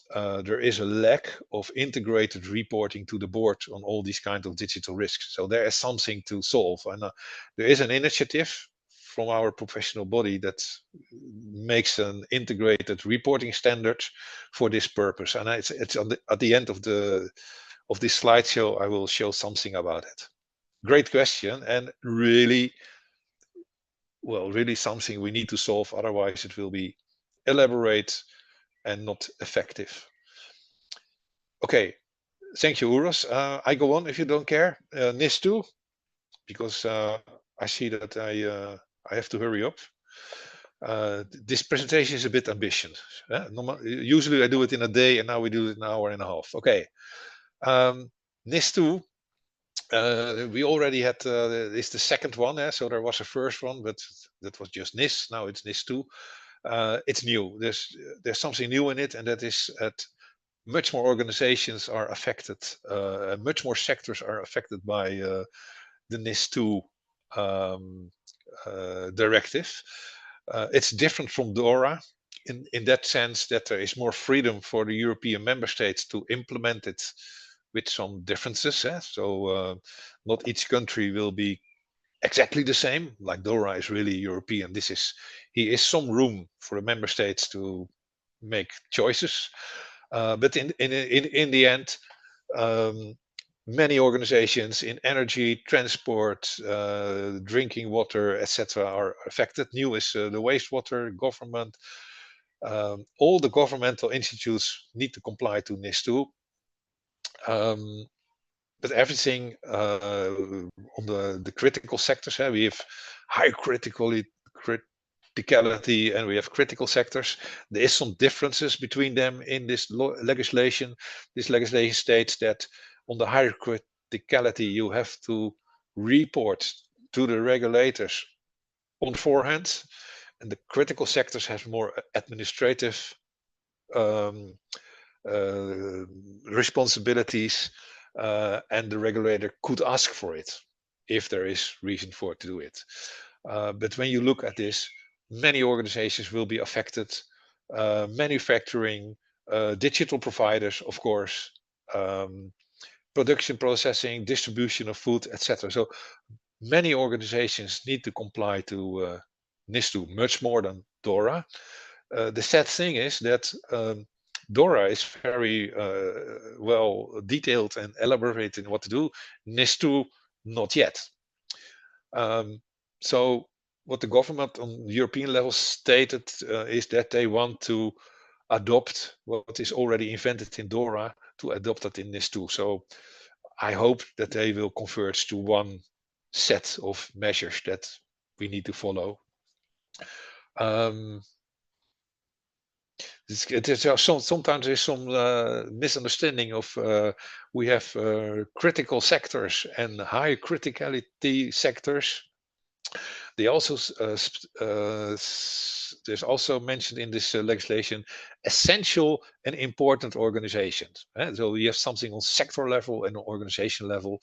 there is a lack of integrated reporting to the board on all these kind of digital risks. So there is something to solve. And there is an initiative from our professional body that makes an integrated reporting standard for this purpose. And it's at the end of this slideshow, I will show something about it. Great question, and really something we need to solve. Otherwise, it will be elaborate and not effective. Okay, thank you, Uros. I go on if you don't care. NIS2, because I see that I have to hurry up. This presentation is a bit ambitious. Usually I do it in a day, and now we do it in an hour and a half. Okay. NIS2, we already had, it's the second one, so there was a first one, but that was just NIS. Now it's NIS2. It's new. There's something new in it, and that is that much more organizations are affected, much more sectors are affected by the NIS2 directive. It's different from DORA in that sense that there is more freedom for the European member states to implement it with some differences. So not each country will be exactly the same. Like DORA is really European. Here is some room for the member states to make choices. But in the end, many organizations in energy, transport, drinking water, etc., are affected. New is the wastewater government. All the governmental institutes need to comply to NIS2. But everything on the critical sectors, we have high criticality and we have critical sectors. There is some differences between them in this legislation. This legislation states that on the higher criticality, you have to report to the regulators on forehand, and the critical sectors have more administrative responsibilities, and the regulator could ask for it if there is reason for it to do it. But when you look at this, many organizations will be affected. Manufacturing, digital providers, of course, production, processing, distribution of food, etc. So many organizations need to comply to NIS2 much more than DORA. The sad thing is that DORA is very well detailed and elaborated in what to do. NIS2, not yet. So what the government on the European level stated is that they want to adopt what is already invented in DORA to adopt it in NIS2. So I hope that they will converge to one set of measures that we need to follow. Sometimes there's some misunderstanding of we have critical sectors and high criticality sectors. They also there's also mentioned in this legislation essential and important organizations. So we have something on sector level and on organization level.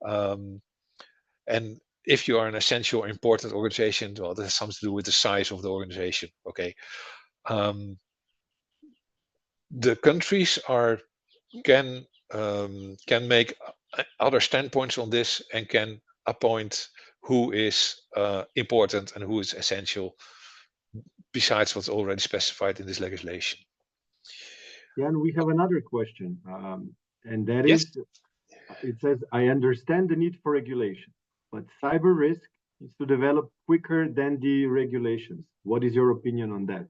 And if you are an essential or important organization, well, that has something to do with the size of the organization. Okay. The countries can make other standpoints on this and can appoint who is important and who is essential besides what's already specified in this legislation. Yeah, and we have another question, and that Yes. is, it says, I understand the need for regulation, but cyber risk is to develop quicker than the regulations. What is your opinion on that?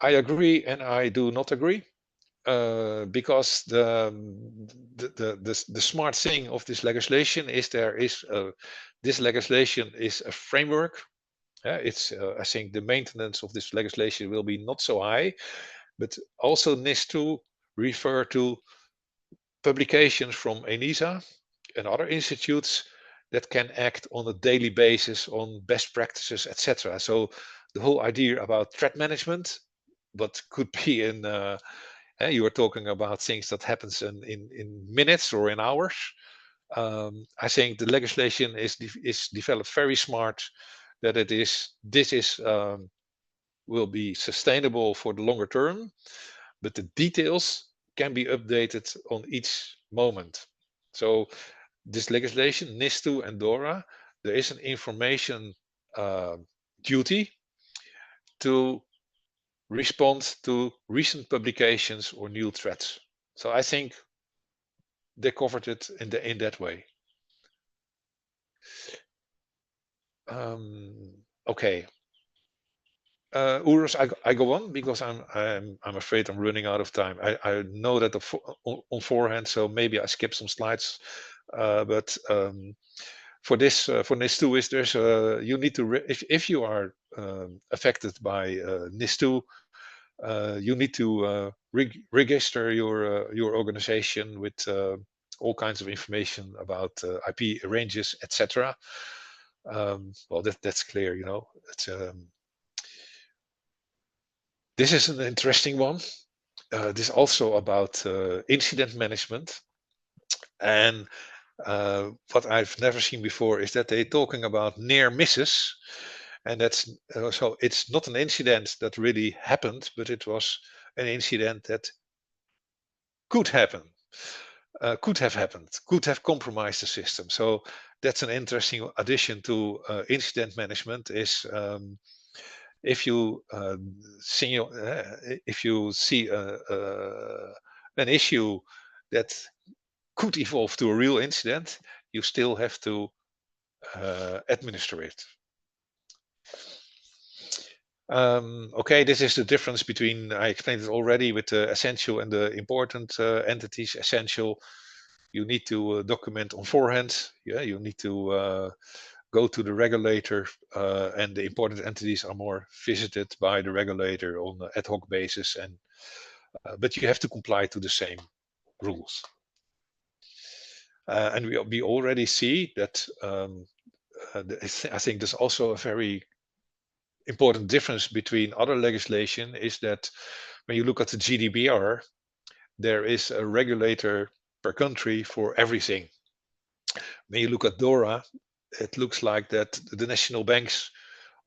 I agree and I do not agree. Because the smart thing of this legislation is this legislation is a framework. It's I think the maintenance of this legislation will be not so high, but also NIS2 refer to publications from ENISA and other institutes that can act on a daily basis on best practices, etc. So the whole idea about threat management, but could be in you are talking about things that happens in minutes or in hours. I think the legislation is developed very smart, that this is will be sustainable for the longer term, but the details can be updated on each moment. So this legislation, NIS2 and DORA, there is an information duty to respond to recent publications or new threats. So I think they covered it in that way. Okay. Urus, I go on because I'm afraid I'm running out of time. I know that on forehand, so maybe I skip some slides. But for NIS2 is there's you need to if you are affected by NIS2, you need to register your organization with all kinds of information about IP ranges, etc. Well, that's clear, you know. This is an interesting one. This is also about incident management. And what I've never seen before is that they're talking about near misses. And that's so it's not an incident that really happened, but it was an incident that could happen, could have happened, could have compromised the system. So that's an interesting addition to incident management is if you if you see an issue that could evolve to a real incident, you still have to administer it. Okay, this is the difference between, I explained it already, with the essential and the important entities. Essential, you need to document on forehand. Yeah, you need to go to the regulator, and the important entities are more visited by the regulator on an ad hoc basis, and but you have to comply to the same rules. And we already see that I think there's also a very important difference between other legislation is that when you look at the GDPR, there is a regulator per country for everything. When you look at DORA, it looks like that the national banks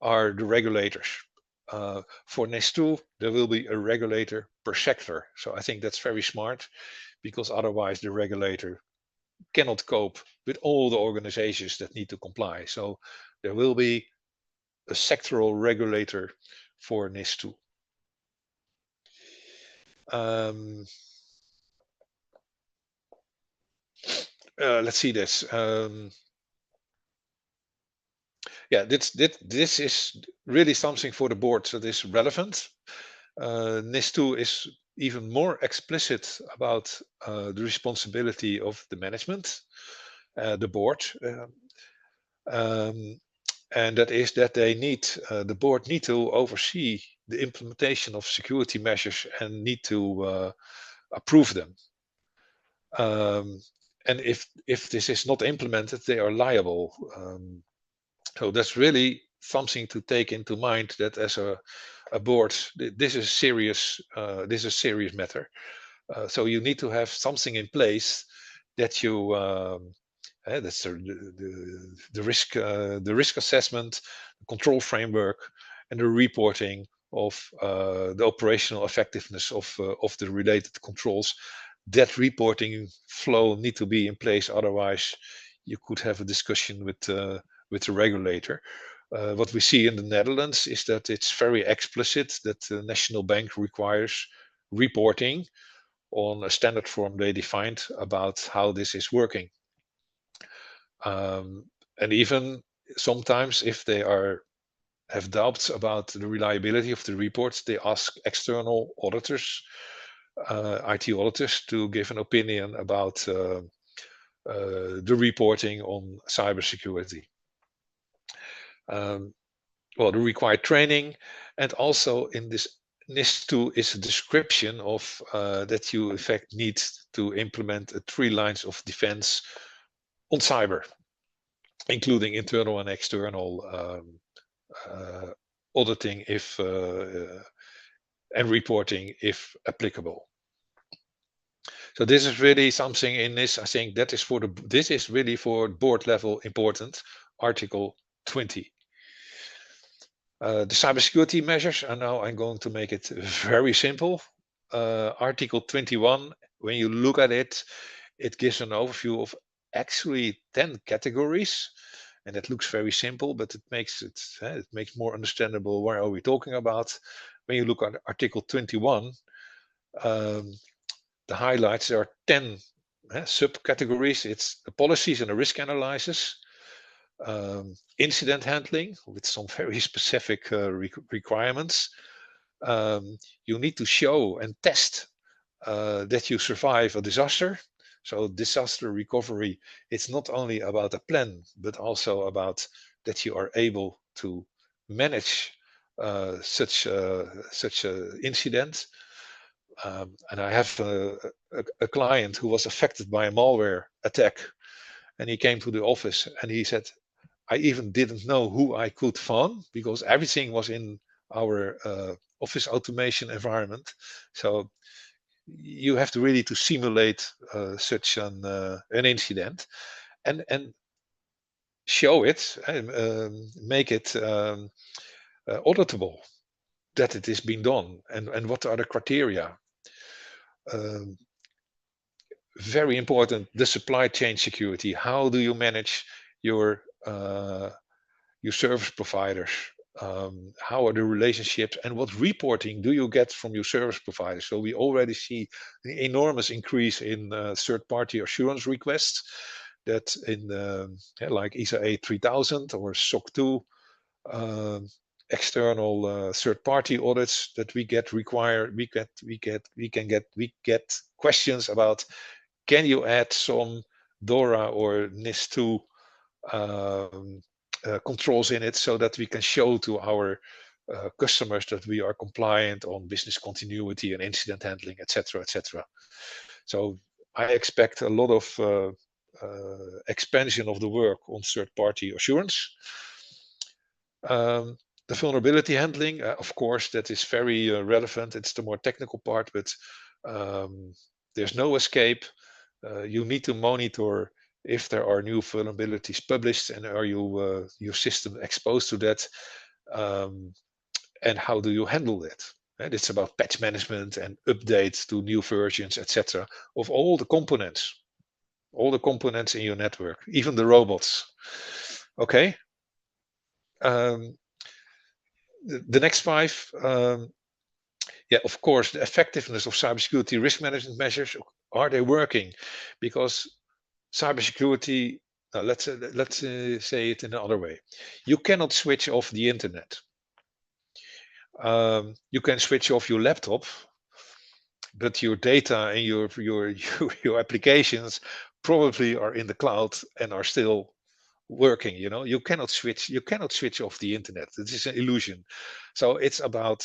are the regulators. For NIS2, there will be a regulator per sector. So I think that's very smart, because otherwise the regulator cannot cope with all the organizations that need to comply. So there will be a sectoral regulator for NIS2. Let's see this. Yeah, this is really something for the board that is relevant. NIS2 is even more explicit about the responsibility of the management, the board, and that is that they need the board need to oversee the implementation of security measures and need to approve them. And if this is not implemented, they are liable. So that's really something to take into mind, that as a board, this is serious. This is a serious matter. So you need to have something in place that you that's the risk assessment, the control framework, and the reporting of the operational effectiveness of the related controls. That reporting flow need to be in place, otherwise you could have a discussion with the regulator. What we see in the Netherlands is that it's very explicit that the national bank requires reporting on a standard form they defined about how this is working. And even sometimes, if they have doubts about the reliability of the reports, they ask external auditors, IT auditors, to give an opinion about the reporting on cybersecurity. Well, the required training, and also in this NIS2 is a description of that you in fact need to implement 3 lines of defense on cyber, including internal and external auditing if and reporting if applicable. So this is really something in this. I think that is for this is really for board level important. Article 20. The cybersecurity measures, and now I'm going to make it very simple. Article 21, when you look at it, it gives an overview of actually 10 categories, and it looks very simple, but it makes more understandable. What are we talking about? When you look at Article 21, the highlights, there are 10 subcategories. It's the policies and the risk analysis, incident handling with some very specific requirements. You need to show and test that you survive a disaster. So disaster recovery, it's not only about a plan, but also about that you are able to manage such an incident. And I have a client who was affected by a malware attack, and he came to the office and he said, I even didn't know who I could phone because everything was in our office automation environment. So you have to really to simulate such an incident and show it and make it auditable that it is being done and what are the criteria. Very important, the supply chain security. How do you manage your service providers? How are the relationships and what reporting do you get from your service providers? So we already see an enormous increase in third-party assurance requests that in like ISA 3000 or SOC 2 external third-party audits that we get required. We get questions about, can you add some DORA or NIS2 controls in it so that we can show to our customers that we are compliant on business continuity and incident handling, etc., etc. So I expect a lot of expansion of the work on third-party assurance. The vulnerability handling, of course, that is very relevant. It's the more technical part, but there's no escape. You need to monitor if there are new vulnerabilities published and are your system exposed to that, and how do you handle it? And it's about patch management and updates to new versions, etc., of all the components in your network, even the robots. Okay. The next 5. Yeah, of course, the effectiveness of cybersecurity risk management measures. Are they working? Because cybersecurity, let's say it in another way. You cannot switch off the internet. You can switch off your laptop, but your data and your applications probably are in the cloud and are still working. You cannot switch off the internet. This is an illusion. So it's about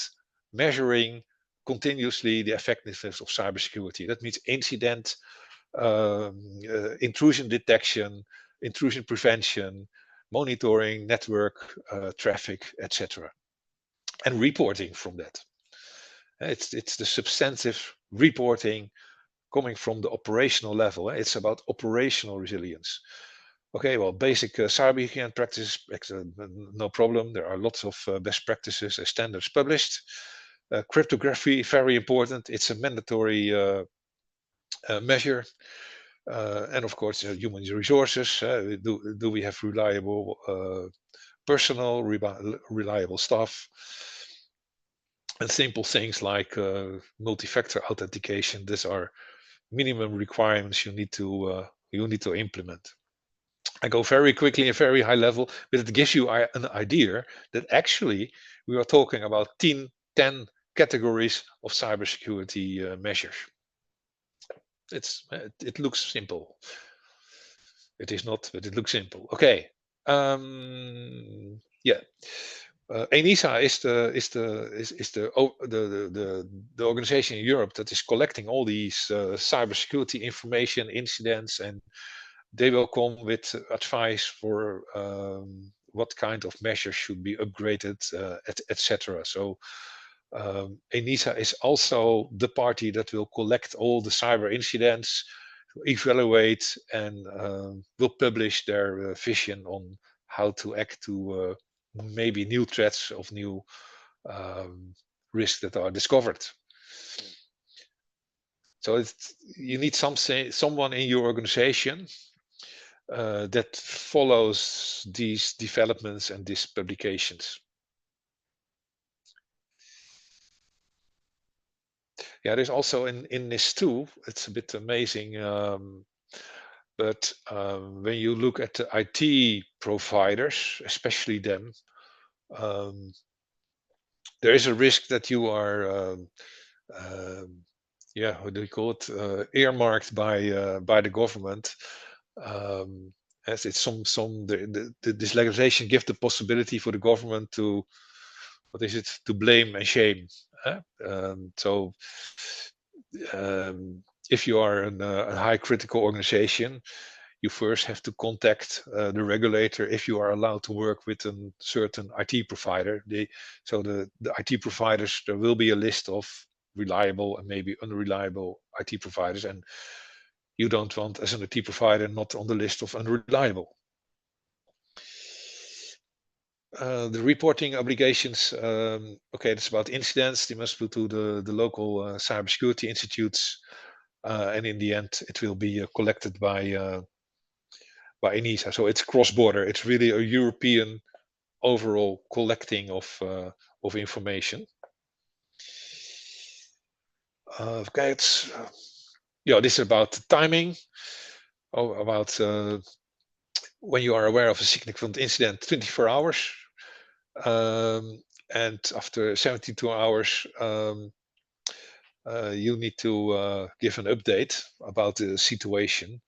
measuring continuously the effectiveness of cybersecurity. That means incident, intrusion detection, intrusion prevention, monitoring network traffic, etc., and reporting from that. It's the substantive reporting coming from the operational level. It's about operational resilience. Okay, well, basic cyber practices, no problem. There are lots of best practices and standards published. Cryptography, very important. It's a mandatory measure. And of course, human resources. Do we have reliable personnel, reliable staff? And simple things like multi-factor authentication. These are minimum requirements you need to implement. I go very quickly and very high level, but it gives you an idea that actually we are talking about 10 categories of cybersecurity measures. It looks simple. It is not, but it looks simple. Okay. Yeah. ENISA is the organization in Europe that is collecting all these cybersecurity information, incidents, and they will come with advice for what kind of measures should be upgraded, etc. So ENISA is also the party that will collect all the cyber incidents, evaluate, and will publish their vision on how to act to maybe new threats of new risks that are discovered. So you need someone in your organization that follows these developments and these publications. Yeah, there's also in NIS2, it's a bit amazing, but when you look at the IT providers, especially them, there is a risk that you are, yeah, how do you call it, earmarked by the government. As it's this legislation gives the possibility for the government to, what is it, to blame and shame. So if you are a high critical organization, you first have to contact the regulator if you are allowed to work with a certain IT provider. So the IT providers, there will be a list of reliable and maybe unreliable IT providers, and you don't want, as an IT provider, not on the list of unreliable. The reporting obligations, okay, it's about incidents. They must go to the local cybersecurity institutes, and in the end, it will be collected by ENISA. So it's cross-border. It's really a European overall collecting of information. Okay, yeah, this is about timing. About when you are aware of a significant incident, 24 hours. And after 72 hours, you need to give an update about the situation.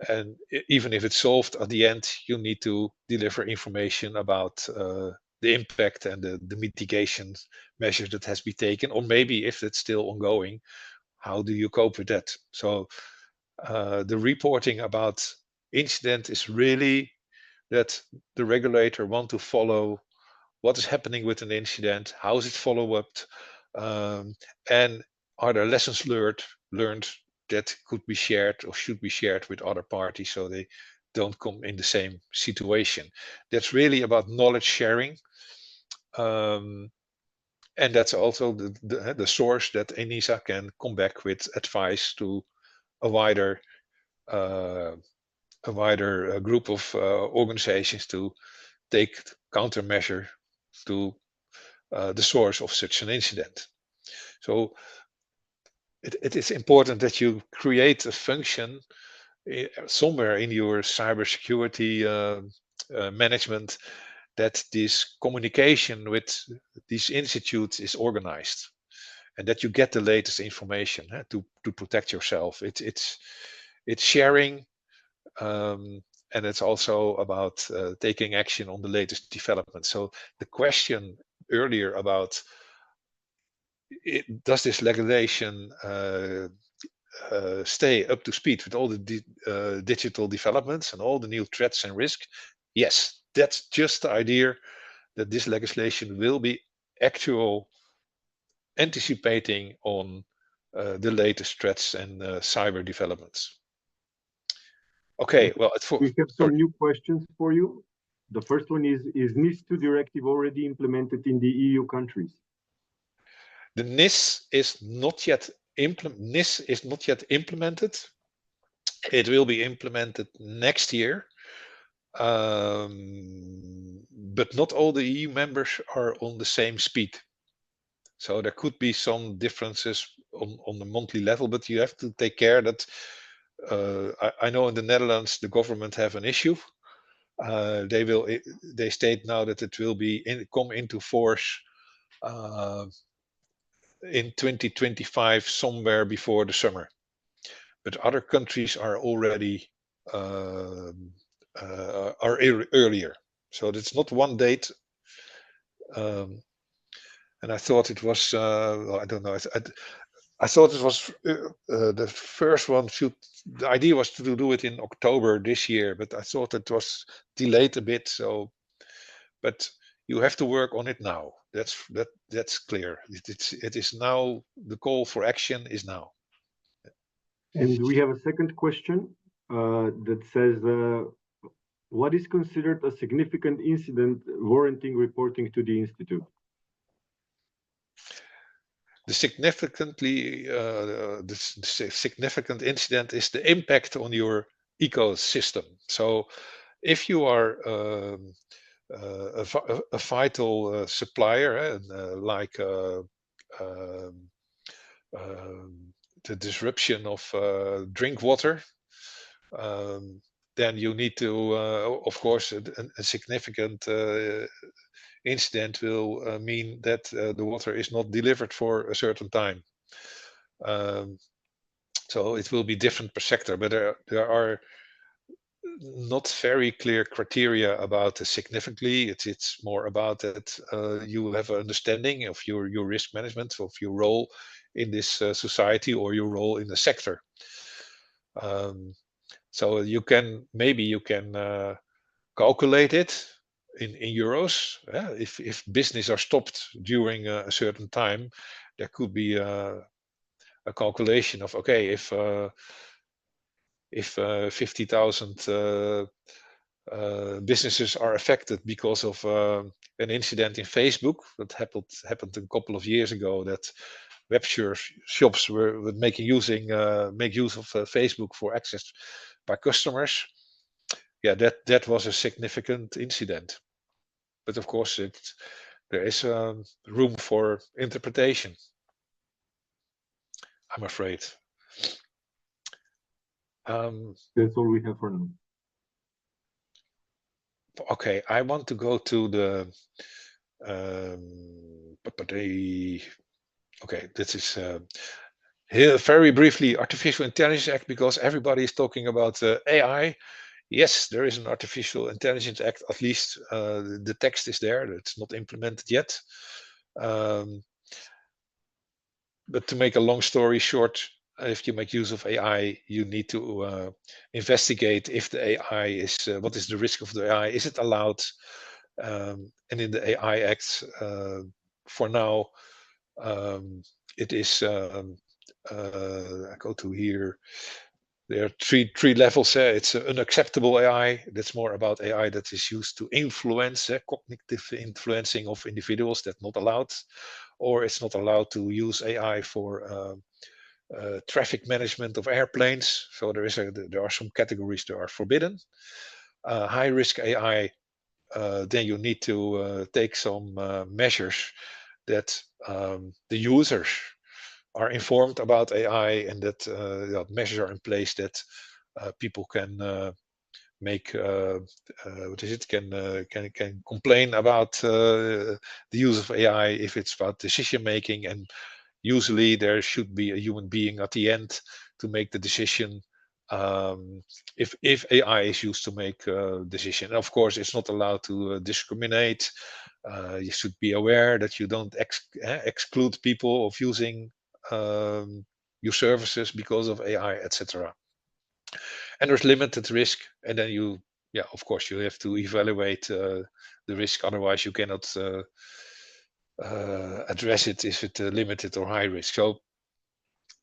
And even if it's solved at the end, you need to deliver information about the impact and the mitigation measures that has been taken, or maybe if it's still ongoing, how do you cope with that? So the reporting about incident is really that the regulator want to follow what is happening with an incident, how is it followed up, and are there lessons learned that could be shared or should be shared with other parties so they don't come in the same situation. That's really about knowledge sharing. And that's also the source that ENISA can come back with advice to a wider group of organizations to take countermeasure to the source of such an incident. So it is important that you create a function somewhere in your cybersecurity management that this communication with these institutes is organized and that you get the latest information to protect yourself. It's sharing, and it's also about taking action on the latest developments. So the question earlier about does this legislation stay up to speed with all the digital developments and all the new threats and risks? Yes, that's just the idea that this legislation will be actual anticipating on the latest threats and cyber developments. Okay, well, we have some new questions for you. The first one is NIS2 directive already implemented in the EU countries? The NIS is not yet implemented. It will be implemented next year. But not all the EU members are on the same speed. So there could be some differences on the monthly level, but you have to take care that I know in the Netherlands the government have an issue. They state now that it will be come into force in 2025, somewhere before the summer. But other countries are already earlier. So it's not one date. And I thought it was, well, I don't know. I thought it was the first one the idea was to do it in October this year, but I thought it was delayed a bit. So, but you have to work on it now. That's clear. It is now, the call for action is now. And we have a second question that says, what is considered a significant incident warranting reporting to the Institute? The significant incident is the impact on your ecosystem. So if you are a vital supplier, like the disruption of drink water, then you need to, of course, a significant incident will mean that the water is not delivered for a certain time. So it will be different per sector, but there are not very clear criteria about significantly. It's more about that you will have an understanding of your risk management, of your role in this society or your role in the sector. So maybe you can calculate it in euros. If business are stopped during a certain time, there could be a calculation of, okay, if 50,000 businesses are affected because of an incident in Facebook that happened a couple of years ago, that web shops were making use of Facebook for access by customers. Yeah, that was a significant incident. But of course, there is room for interpretation, I'm afraid. That's all we have for now. Okay, I want to go to the okay, this is here very briefly, Artificial Intelligence Act, because everybody is talking about AI. Yes, there is an Artificial Intelligence Act, at least the text is there, it's not implemented yet. But to make a long story short, if you make use of AI, you need to investigate if the AI is, what is the risk of the AI? Is it allowed? And in the AI Act, for now, it is, I go to here, there are three levels. It's unacceptable AI. That's more about AI that is used to influence, cognitive influencing of individuals. That's not allowed. Or it's not allowed to use AI for traffic management of airplanes. So there are some categories that are forbidden. High risk AI, then you need to take some measures that the users are informed about AI, and that measures are in place that people can make can complain about the use of AI if it's about decision making, and usually there should be a human being at the end to make the decision if AI is used to make a decision. Of course, it's not allowed to discriminate. You should be aware that you don't exclude people of using your services because of AI, etc. And there's limited risk, and then of course, you have to evaluate the risk. Otherwise, you cannot address it. Is it limited or high risk? So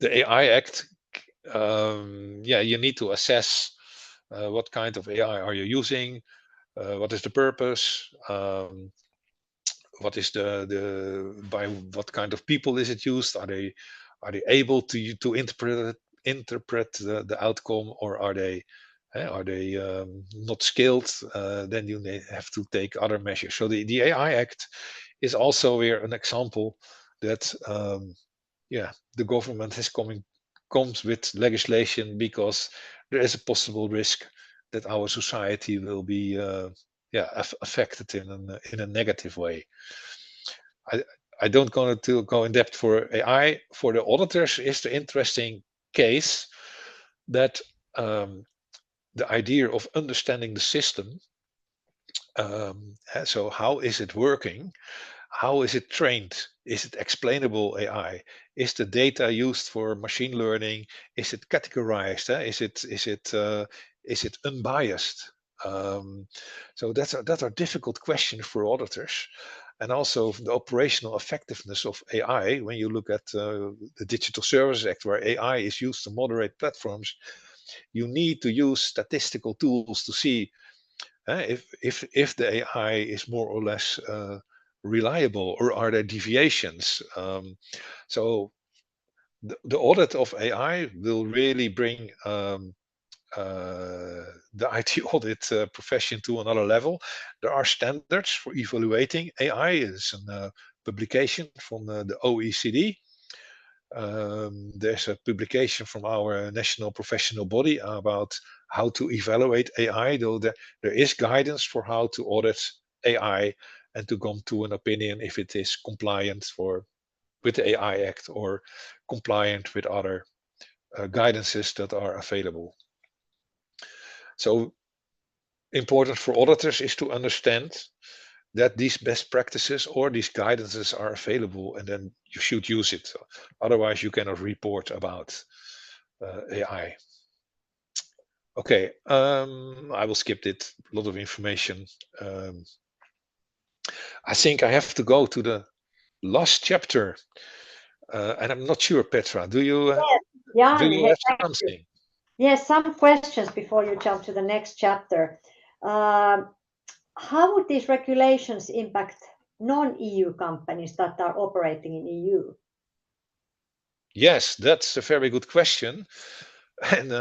the AI Act, you need to assess what kind of AI are you using, what is the purpose, what is by what kind of people is it used? Are they able to interpret the outcome, or are they not skilled? Then you may have to take other measures. So the AI Act is also here an example that the government comes with legislation because there is a possible risk that our society will be affected in a negative way. I don't going to go in depth for AI. For the auditors, is the interesting case that the idea of understanding the system. So how is it working? How is it trained? Is it explainable AI? Is the data used for machine learning? Is it categorized? Is it unbiased? So that are difficult questions for auditors. And also the operational effectiveness of AI, when you look at the Digital Services Act, where AI is used to moderate platforms, you need to use statistical tools to see if the AI is more or less reliable, or are there deviations. So the audit of AI will really bring the IT audit profession to another level. There are standards for evaluating AI. It's a publication from the OECD. There's a publication from our national professional body about how to evaluate AI, though there is guidance for how to audit AI and to come to an opinion if it is compliant with the AI Act or compliant with other guidances that are available. So important for auditors is to understand that these best practices or these guidances are available, and then you should use it. Otherwise, you cannot report about AI. Okay, I will skip it. A lot of information. I think I have to go to the last chapter, and I'm not sure, Petra. Do you Jan, have thank you. something? Yes, some questions before you jump to the next chapter. How would these regulations impact non-EU companies that are operating in EU? Yes, that's a very good question. And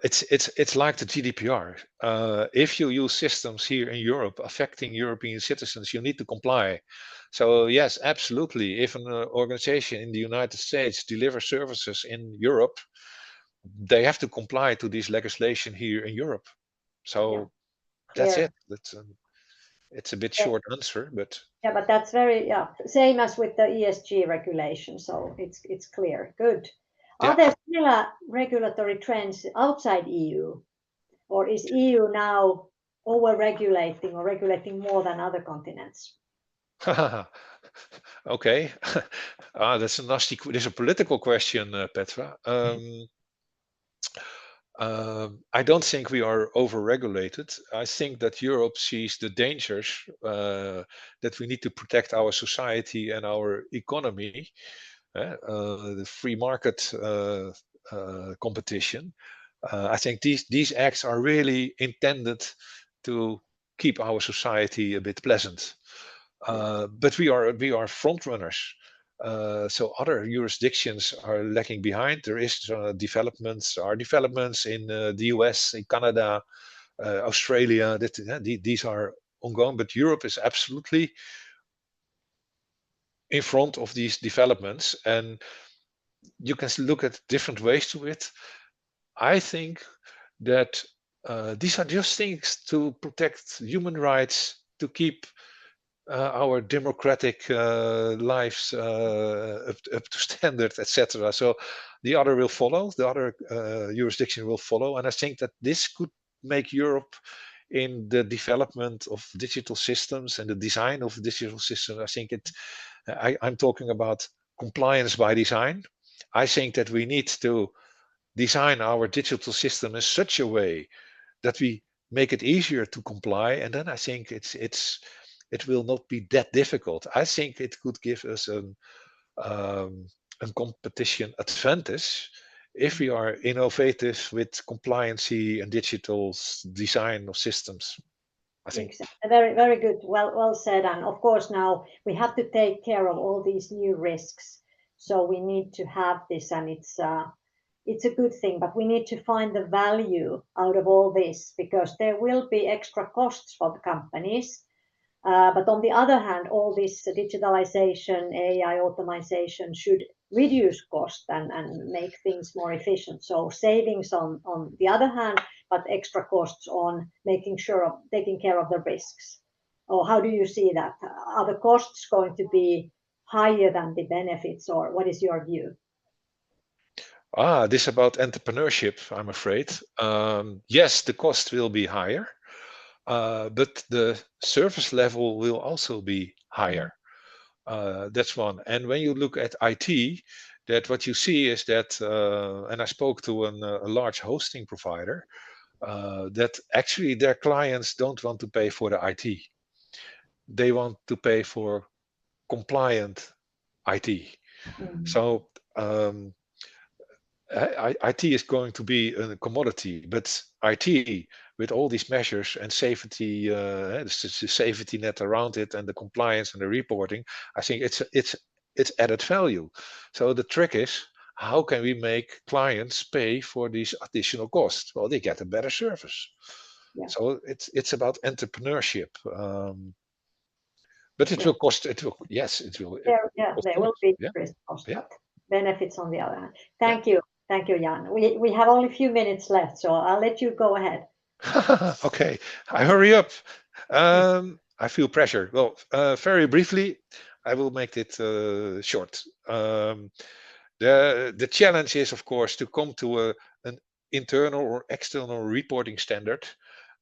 it's like the GDPR. If you use systems here in Europe affecting European citizens, you need to comply. So yes, absolutely. If an organization in the United States delivers services in Europe, they have to comply to this legislation here in Europe. So that's Clear. it. It's a bit short answer, but Yeah, but that's very same as with the ESG regulation. So it's clear. Good. Are yeah. there similar regulatory trends outside EU, or is EU now over-regulating or regulating more than other continents? Okay. That's a nasty. There's a political question, Petra. I don't think we are over-regulated. I think that Europe sees the dangers that we need to protect our society and our economy, the free market competition. I think these acts are really intended to keep our society a bit pleasant. But we are front runners. So other jurisdictions are lagging behind. There is developments in the US, in Canada, Australia. These are ongoing, but Europe is absolutely in front of these developments, and you can look at different ways to it. I think that these are just things to protect human rights, to keep our democratic lives up to standard, etc. So the other will follow, the other jurisdiction will follow, and I think that this could make Europe in the development of digital systems and the design of digital systems. I think I'm talking about compliance by design. I think that we need to design our digital system in such a way that we make it easier to comply, and then I think it will not be that difficult. I think it could give us a competition advantage if we are innovative with compliancy and digital design of systems. I think. Exactly. Very, very good. Well said. And of course, now we have to take care of all these new risks. So we need to have this, and it's a good thing. But we need to find the value out of all this, because there will be extra costs for the companies. But on the other hand, all this digitalization, AI automation should reduce cost and make things more efficient. So savings on the other hand, but extra costs on making sure of taking care of the risks. Or how do you see that? Are the costs going to be higher than the benefits, or what is your view? This about entrepreneurship, I'm afraid. Yes, the cost will be higher, but the service level will also be higher. That's one. And when you look at IT, that what you see is that, and I spoke to a large hosting provider, that actually their clients don't want to pay for the IT. They want to pay for compliant IT. So IT is going to be a commodity, but IT with all these measures and safety, the safety net around it, and the compliance and the reporting, I think it's added value. So the trick is, how can we make clients pay for these additional costs? Well, they get a better service. Yeah. So it's about entrepreneurship. But it will cost. It will. Yes, it will. There will be increased cost, but benefits on the other hand. Thank you, Jan. We have only a few minutes left, so I'll let you go ahead. Okay, I hurry up. I feel pressure. Well, very briefly, I will make it short. The challenge is, of course, to come to an internal or external reporting standard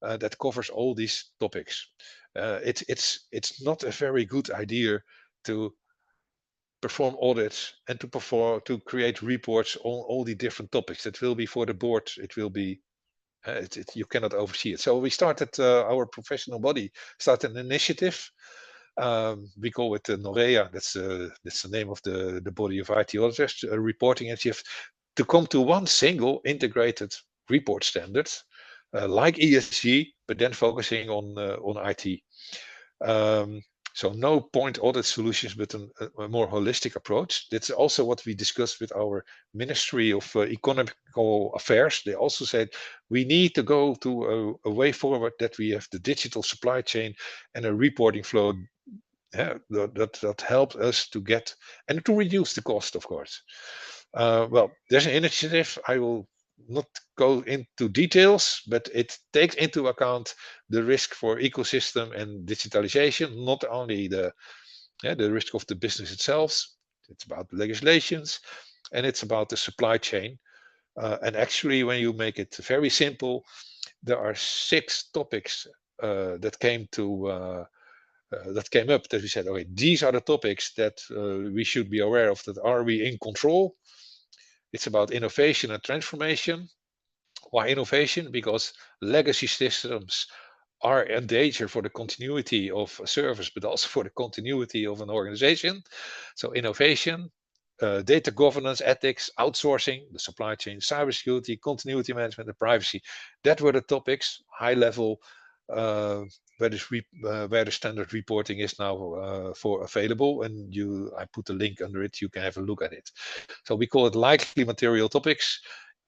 that covers all these topics. It's not a very good idea to perform audits and to create reports on all the different topics. It will be for the board. It will be you cannot oversee it. So we started our professional body started an initiative. We call it Norea. That's the name of the body of IT auditors, a reporting initiative, to come to one single integrated report standard, like ESG, but then focusing on IT. So no point audit solutions, but a more holistic approach. That's also what we discussed with our Ministry of Economical Affairs. They also said we need to go to a way forward that we have the digital supply chain and a reporting flow that helps us to get and to reduce the cost, of course. Well, there's an initiative. I will not go into details, but it takes into account the risk for ecosystem and digitalization, not only the risk of the business itself. It's about legislations, and it's about the supply chain. And actually, when you make it very simple, there are 6 topics that came up that we said, okay, these are the topics that we should be aware of. That are we in control? It's about innovation and transformation. Why innovation? Because legacy systems are a danger for the continuity of a service, but also for the continuity of an organization. So innovation, data governance, ethics, outsourcing, the supply chain, cybersecurity, continuity management, and privacy. That were the topics, high level, where the standard reporting is now for available, and I put a link under it. You can have a look at it. So we call it likely material topics.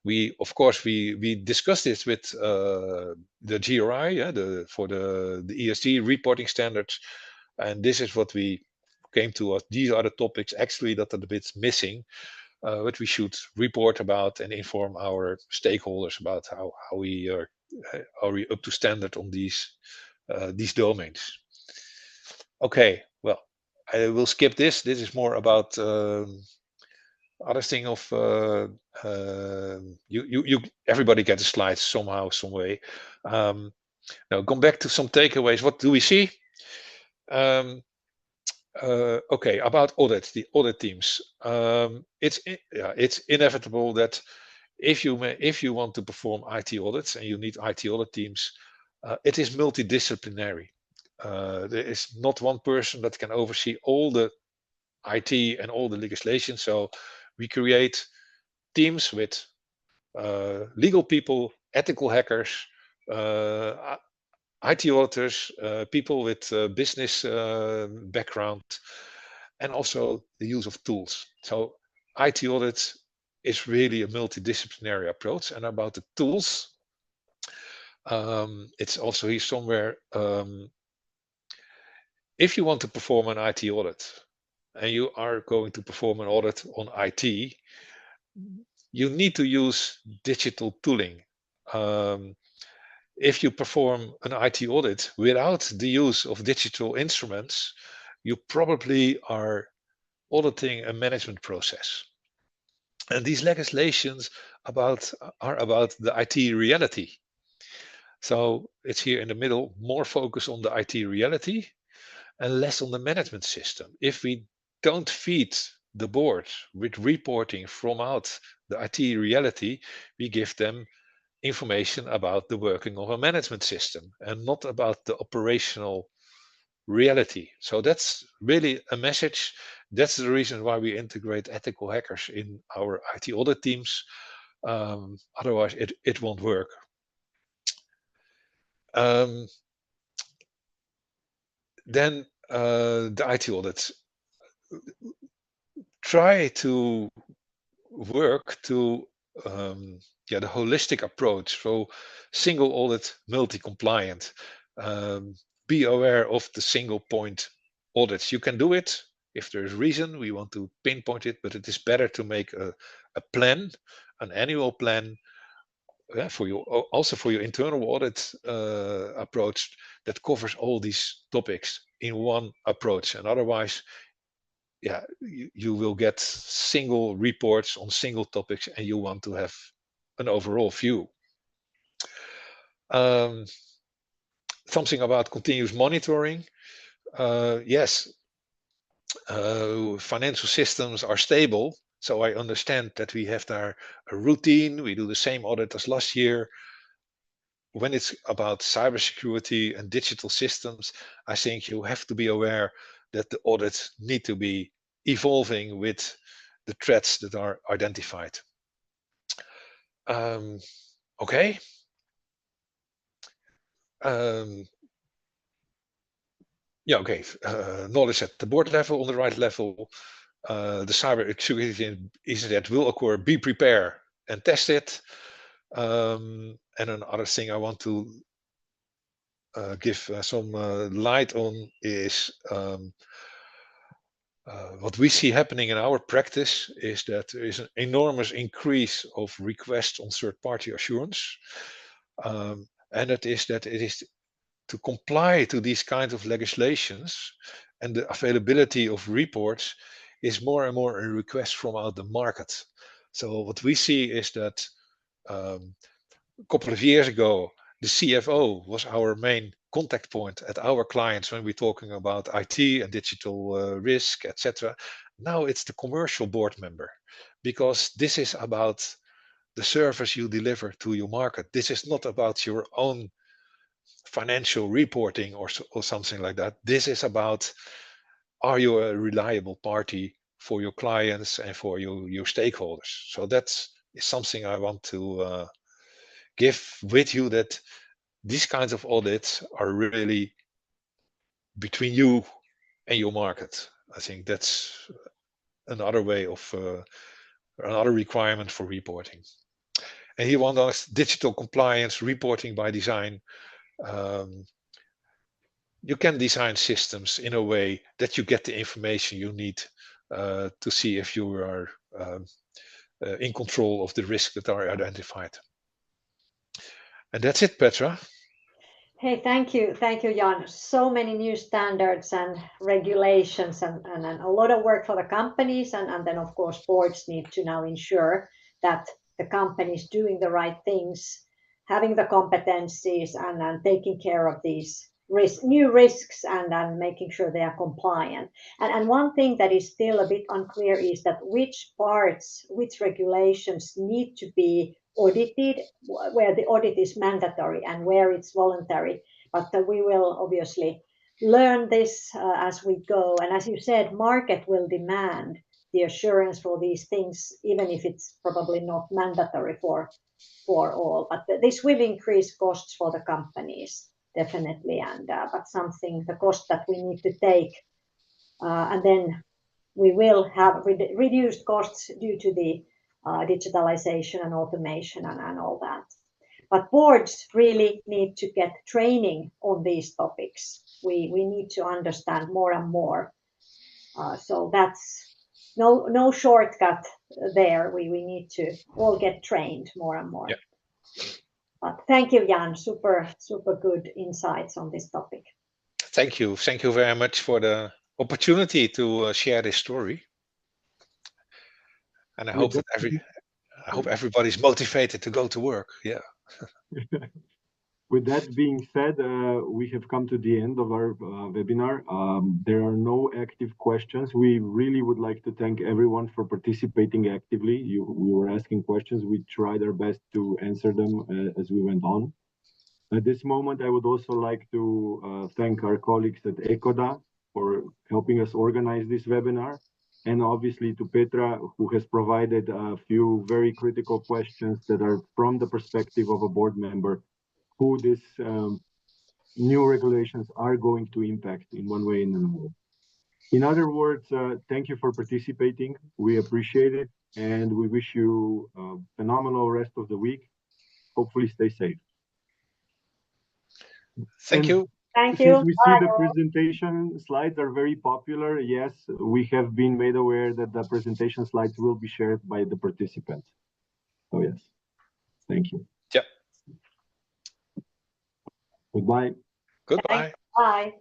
We of course we discussed this with the GRI, for the ESG reporting standards, and this is what we came to. These are the topics actually that are a bit missing, what we should report about and inform our stakeholders about how we are up to standard on these domains. Okay, well, I will skip this. This is more about other thing of you everybody gets the slides somehow, some way. Now, going back to some takeaways. What do we see? Okay, about audits, the audit teams. It's inevitable that if you want to perform IT audits and you need IT audit teams, it is multidisciplinary. There is not one person that can oversee all the IT and all the legislation. So we create teams with legal people, ethical hackers, IT auditors, people with business background, and also the use of tools. So IT audit is really a multidisciplinary approach. And about the tools, it's also here somewhere. If you want to perform an IT audit and you are going to perform an audit on IT, you need to use digital tooling. If you perform an IT audit without the use of digital instruments, you probably are auditing a management process. And these legislations are about the IT reality. So it's here in the middle, more focus on the IT reality. and less on the management system. If we don't feed the board with reporting from out the IT reality, we give them information about the working of a management system and not about the operational reality. So that's really a message. That's the reason why we integrate ethical hackers in our IT audit teams. Otherwise, it won't work. Then the IT audits. Try to work to the holistic approach. So single audit, multi-compliant. Be aware of the single point audits. You can do it if there's reason. We want to pinpoint it, but it is better to make a plan, an annual plan for you, also for your internal audit approach that covers all these topics in one approach. And otherwise, you will get single reports on single topics, and you want to have an overall view. Something about continuous monitoring. Yes, financial systems are stable, so I understand that we have there a routine. We do the same audit as last year. When it's about cybersecurity and digital systems, I think you have to be aware that the audits need to be evolving with the threats that are identified. Okay. Okay. Knowledge at the board level, on the right level. The cybersecurity incident will occur. Be prepared and test it. And another thing I want to give some light on is what we see happening in our practice is that there is an enormous increase of requests on third-party assurance. And it is to comply to these kinds of legislations, and the availability of reports is more and more a request from out the market. So what we see is that a couple of years ago, the CFO was our main contact point at our clients when we're talking about IT and digital risk, etc. Now it's the commercial board member, because this is about the service you deliver to your market. This is not about your own financial reporting or something like that. This is about, are you a reliable party for your clients and for your stakeholders? So that's is something I want to give with you, that these kinds of audits are really between you and your market. I think that's another way of another requirement for reporting. And here one is digital compliance reporting by design. You can design systems in a way that you get the information you need to see if you are in control of the risks that are identified. And that's it, Petra. Hey, thank you, Jan. So many new standards and regulations, and a lot of work for the companies, and then of course boards need to now ensure that the company is doing the right things, having the competencies, and taking care of these new risks, and making sure they are compliant. And one thing that is still a bit unclear is that which parts, which regulations need to be audited, where the audit is mandatory and where it's voluntary. But we will obviously learn this as we go. And as you said, market will demand the assurance for these things, even if it's probably not mandatory for all. But this will increase costs for the companies, definitely. And but something, the cost that we need to take, and then we will have reduced costs due to the digitalization and automation and all that. But boards really need to get training on these topics. We need to understand more and more. So that's no shortcut there. We need to all get trained more and more. Yeah. But thank you, Jan. Super good insights on this topic. Thank you very much for the opportunity to share this story. And I hope that everybody's motivated to go to work. Yeah. With that being said, we have come to the end of our webinar. There are no active questions. We really would like to thank everyone for participating actively. We were asking questions. We tried our best to answer them as we went on. At this moment, I would also like to thank our colleagues at ECODA for helping us organize this webinar, and obviously to Petra, who has provided a few very critical questions that are from the perspective of a board member, who these new regulations are going to impact in one way or another. In other words, thank you for participating. We appreciate it, and we wish you a phenomenal rest of the week. Hopefully stay safe. Thank you. Thank you. Since we see the presentation slides are very popular, yes, we have been made aware that the presentation slides will be shared by the participants. So yes, thank you. Yeah. Goodbye. Goodbye. Bye.